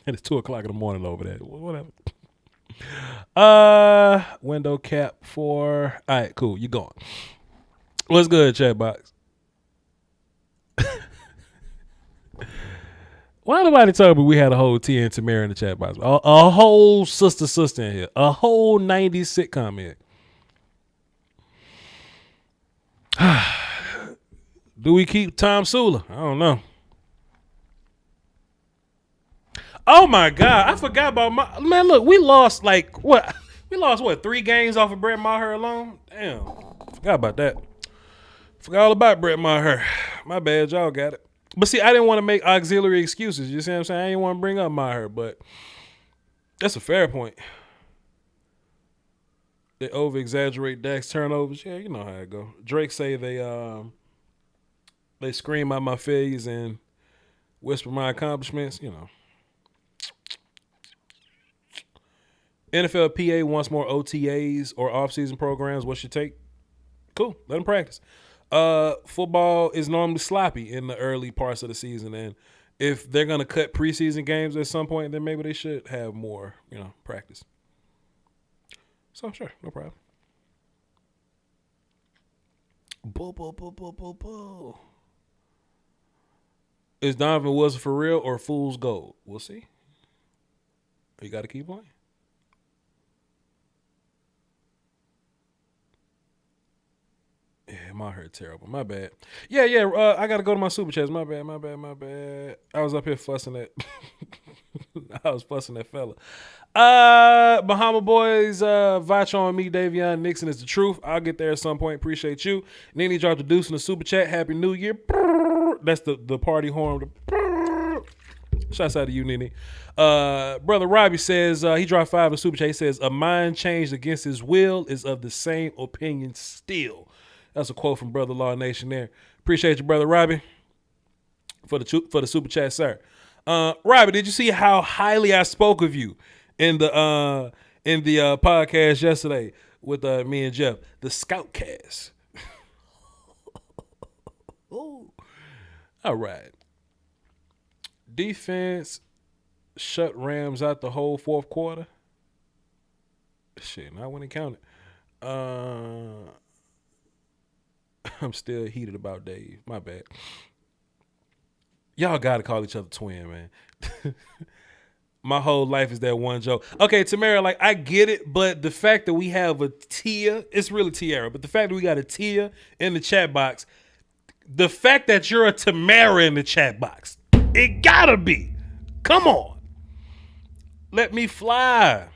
And it's 2:00 a.m. over there. Whatever. Window cap for. All right, cool. You going? What's good, chat box? Why nobody told me we had a whole Tia and Tamara in the chat box? A whole sister in here. A whole 90s sitcom here. Do we keep Tom Sula? I don't know. Oh my God, I forgot about man. Look, we lost what? We lost 3 games off of Brett Maher alone. Damn, forgot about that. Forgot all about Brett Maher. My bad, y'all got it. But see, I didn't want to make auxiliary excuses. You see what I'm saying? I didn't want to bring up Maher, but that's a fair point. They over exaggerate Dak's turnovers. Yeah, you know how it go. Drake say they scream out my failures and whisper my accomplishments. NFL PA wants more OTAs or off-season programs. What's your take? Cool. Let them practice. Football is normally sloppy in the early parts of the season, and if they're gonna cut preseason games at some point, then maybe they should have more, practice. So sure, no problem. Bull. Is Donovan Wilson for real or fool's gold? We'll see. You got to keep playing. Yeah, my hurt terrible. My bad. Yeah. I got to go to my super chats. My bad. I was up here fussing at. I was fussing that fella. Bahama Boys, Voch on me, Davion Nixon is the truth. I'll get there at some point. Appreciate you. Nene dropped the deuce in the super chat. Happy New Year. That's the party horn. Shouts out to you, Nene. Brother Robbie says, he dropped 5 in super chat. He says, a mind changed against his will is of the same opinion still. That's a quote from Brother Law Nation there. Appreciate you, Brother Robbie, for the super chat, sir. Robbie, did you see how highly I spoke of you in the podcast yesterday with me and Jeff, the Scoutcast? Ooh. All right. Defense shut Rams out the whole fourth quarter. Shit, not when it counted. I'm still heated about Dave. My bad. Y'all got to call each other twin, man. My whole life is that one joke. Okay, Tamara, like, I get it, but the fact that we have a Tia, it's really Tiara, but the fact that we got a Tia in the chat box, the fact that you're a Tamara in the chat box, it gotta be. Come on. Let me fly.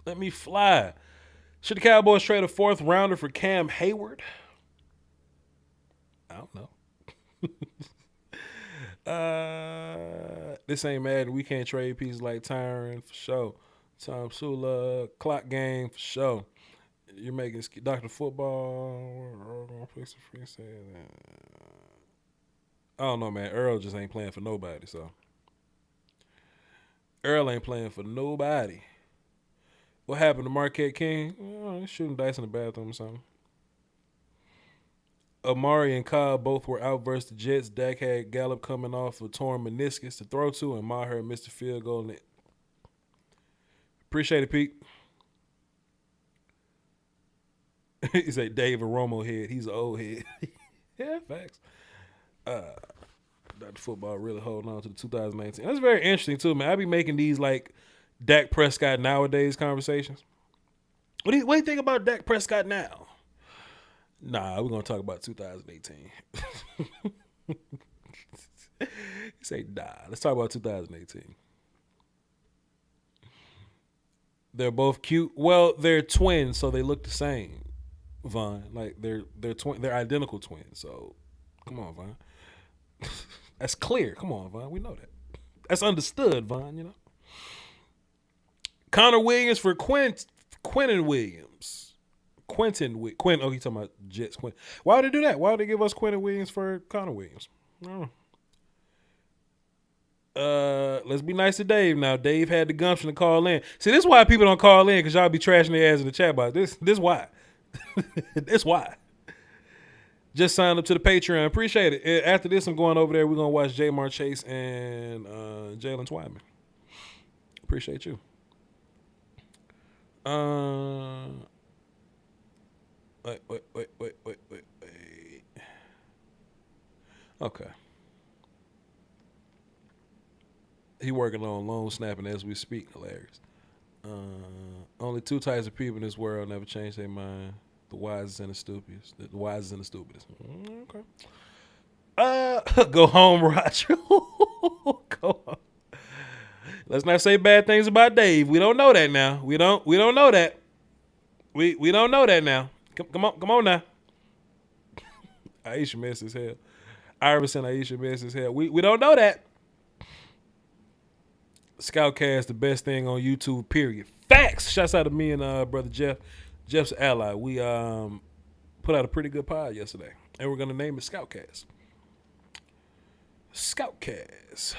Should the Cowboys trade a 4th rounder for Cam Hayward? I don't know. This ain't mad. We can't trade pieces like Tyron for sure. Tom Sula, clock game for sure. You're making Dr. Football. I don't know, man. Earl just ain't playing for nobody, so. Earl ain't playing for nobody. What happened to Marquette King? Oh, he's shooting dice in the bathroom or something. Amari and Cobb both were out versus the Jets. Dak had Gallup coming off a torn meniscus to throw to, and Maher missed the field goal. Appreciate it, Pete. He's a Dave Aromo head. He's an old head. Yeah, facts. Dr. Football really holding on to the 2019. That's very interesting, too, man. I be making these, like, Dak Prescott nowadays conversations. What do you think about Dak Prescott now? Nah, we're going to talk about 2018. Say, nah, let's talk about 2018. They're both cute. Well, they're twins, so they look the same, Von. Like, they're identical twins, so come on, Von. That's clear. Come on, Von. We know that. That's understood, Von, you know. Connor Williams for Quentin Williams. Oh, he's talking about Jets. Quentin. Why would they do that? Why would they give us Quentin Williams for Connor Williams? I don't know. Let's be nice to Dave now. Dave had the gumption to call in. See, this is why people don't call in, because y'all be trashing their ass in the chat box. This why. This why. Just sign up to the Patreon. Appreciate it. After this, I'm going over there. We're going to watch Jamar Chase and Jalen Twyman. Appreciate you. Wait. Okay. He working on loan snapping as we speak. Hilarious. Only 2 types of people in this world never change their mind. The wisest and the stupidest. The wisest and the stupidest. Okay. Go home, Roger. Go home. Let's not say bad things about Dave. We don't know that now. We don't know that. We don't know that now. Come on now. Aisha mess as hell. Iris and Aisha mess as hell. We don't know that. Scoutcast, the best thing on YouTube, period. Facts. Shouts out to me and brother Jeff. Jeff's ally. We put out a pretty good pod yesterday, and we're gonna name it Scoutcast. Scoutcast.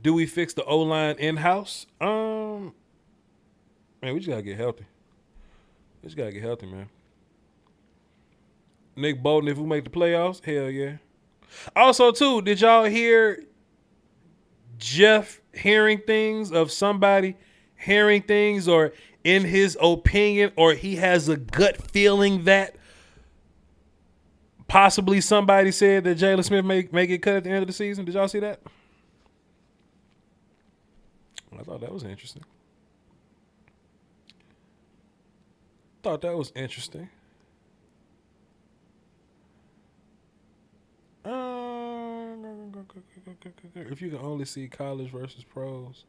Do we fix the O-line in-house? Man, we just gotta get healthy. Man. Nick Bolton, if we make the playoffs, hell yeah. Also, too, did y'all hear Jeff hearing things of somebody hearing things, or in his opinion, or he has a gut feeling that possibly somebody said that Jalen Smith may get cut at the end of the season? Did y'all see that? I thought that was interesting. If you can only see college versus pros,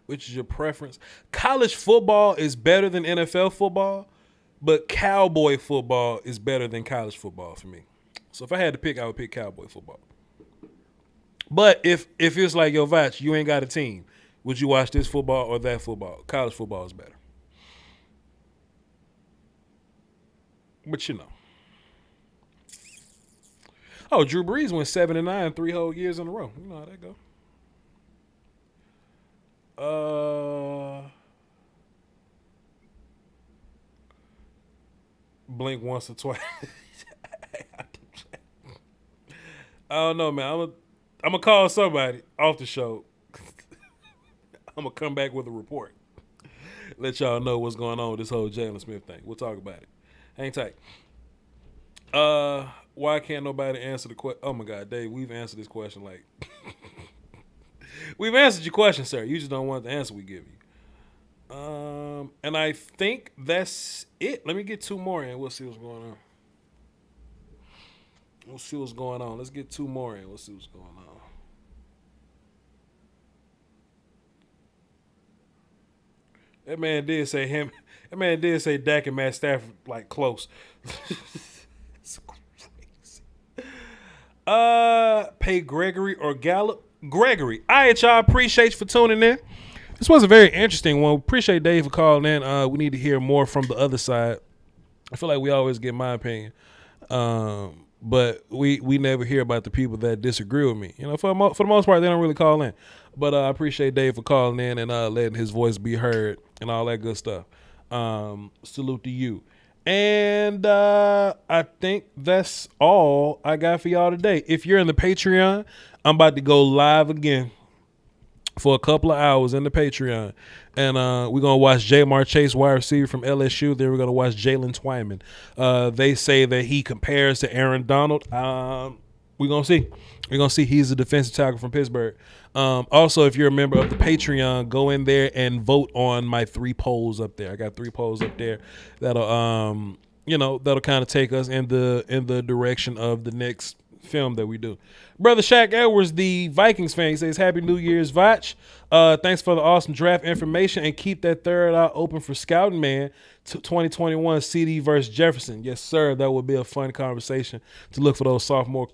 which is your preference? College football is better than NFL football, but Cowboy football is better than college football for me. So if I had to pick, I would pick Cowboy football. But if it's like, yo, Voch, you ain't got a team, would you watch this football or that football? College football is better. But you know. Oh, Drew Brees went 7-9 3 whole years in a row. You know how that go. Blink once or twice. I don't know, man. I'm gonna call somebody off the show. I'm gonna come back with a report. Let y'all know what's going on with this whole Jalen Smith thing. We'll talk about it. Hang tight. Why can't nobody answer the question? Oh my God, Dave, we've answered this question like we've answered your question, sir. You just don't want the answer we give you. And I think that's it. Let me get two more in. We'll see what's going on. Let's get two more in. We'll see what's going on. That man did say Dak and Matt Stafford like close. It's crazy. Pay Gregory or Gallup? Gregory. All right, y'all. Appreciate you for tuning in. This was a very interesting one. Appreciate Dave for calling in. We need to hear more from the other side. I feel like we always get my opinion. But we never hear about the people that disagree with me. You know, for the most part, they don't really call in. But I appreciate Dave for calling in and letting his voice be heard and all that good stuff. Salute to you. And I think that's all I got for y'all today. If you're in the Patreon, I'm about to go live again for a couple of hours in the Patreon. And we're going to watch Jamar Chase, wide receiver from LSU. Then we're going to watch Jalen Twyman. They say that he compares to Aaron Donald. We're going to see. We're going to see. He's a defensive tackle from Pittsburgh. Also, if you're a member of the Patreon, go in there and vote on my 3 polls up there. I got 3 polls up there that'll kind of take us in the direction of the next film that we do. Brother Shaq Edwards, the Vikings fan, he says, Happy New Year's, Voch. Thanks for the awesome draft information, and keep that third eye open for Scouting Man to 2021 CD versus Jefferson. Yes, sir. That would be a fun conversation to look for those sophomore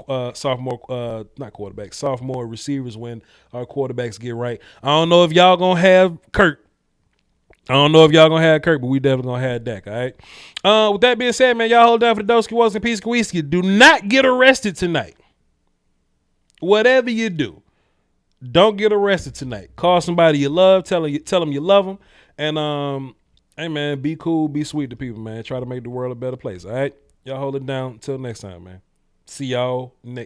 receivers when our quarterbacks get right. I don't know if y'all gonna have Kirk. But we definitely gonna have Dak, all right? With that being said, man, y'all hold down for the Doski Walks and Peace Whiskey. Do not get arrested tonight. Whatever you do, don't get arrested tonight. Call somebody you love, tell them you love them, and hey man, be cool, be sweet to people, man. Try to make the world a better place, all right? Y'all hold it down. Until next time, man. See y'all next.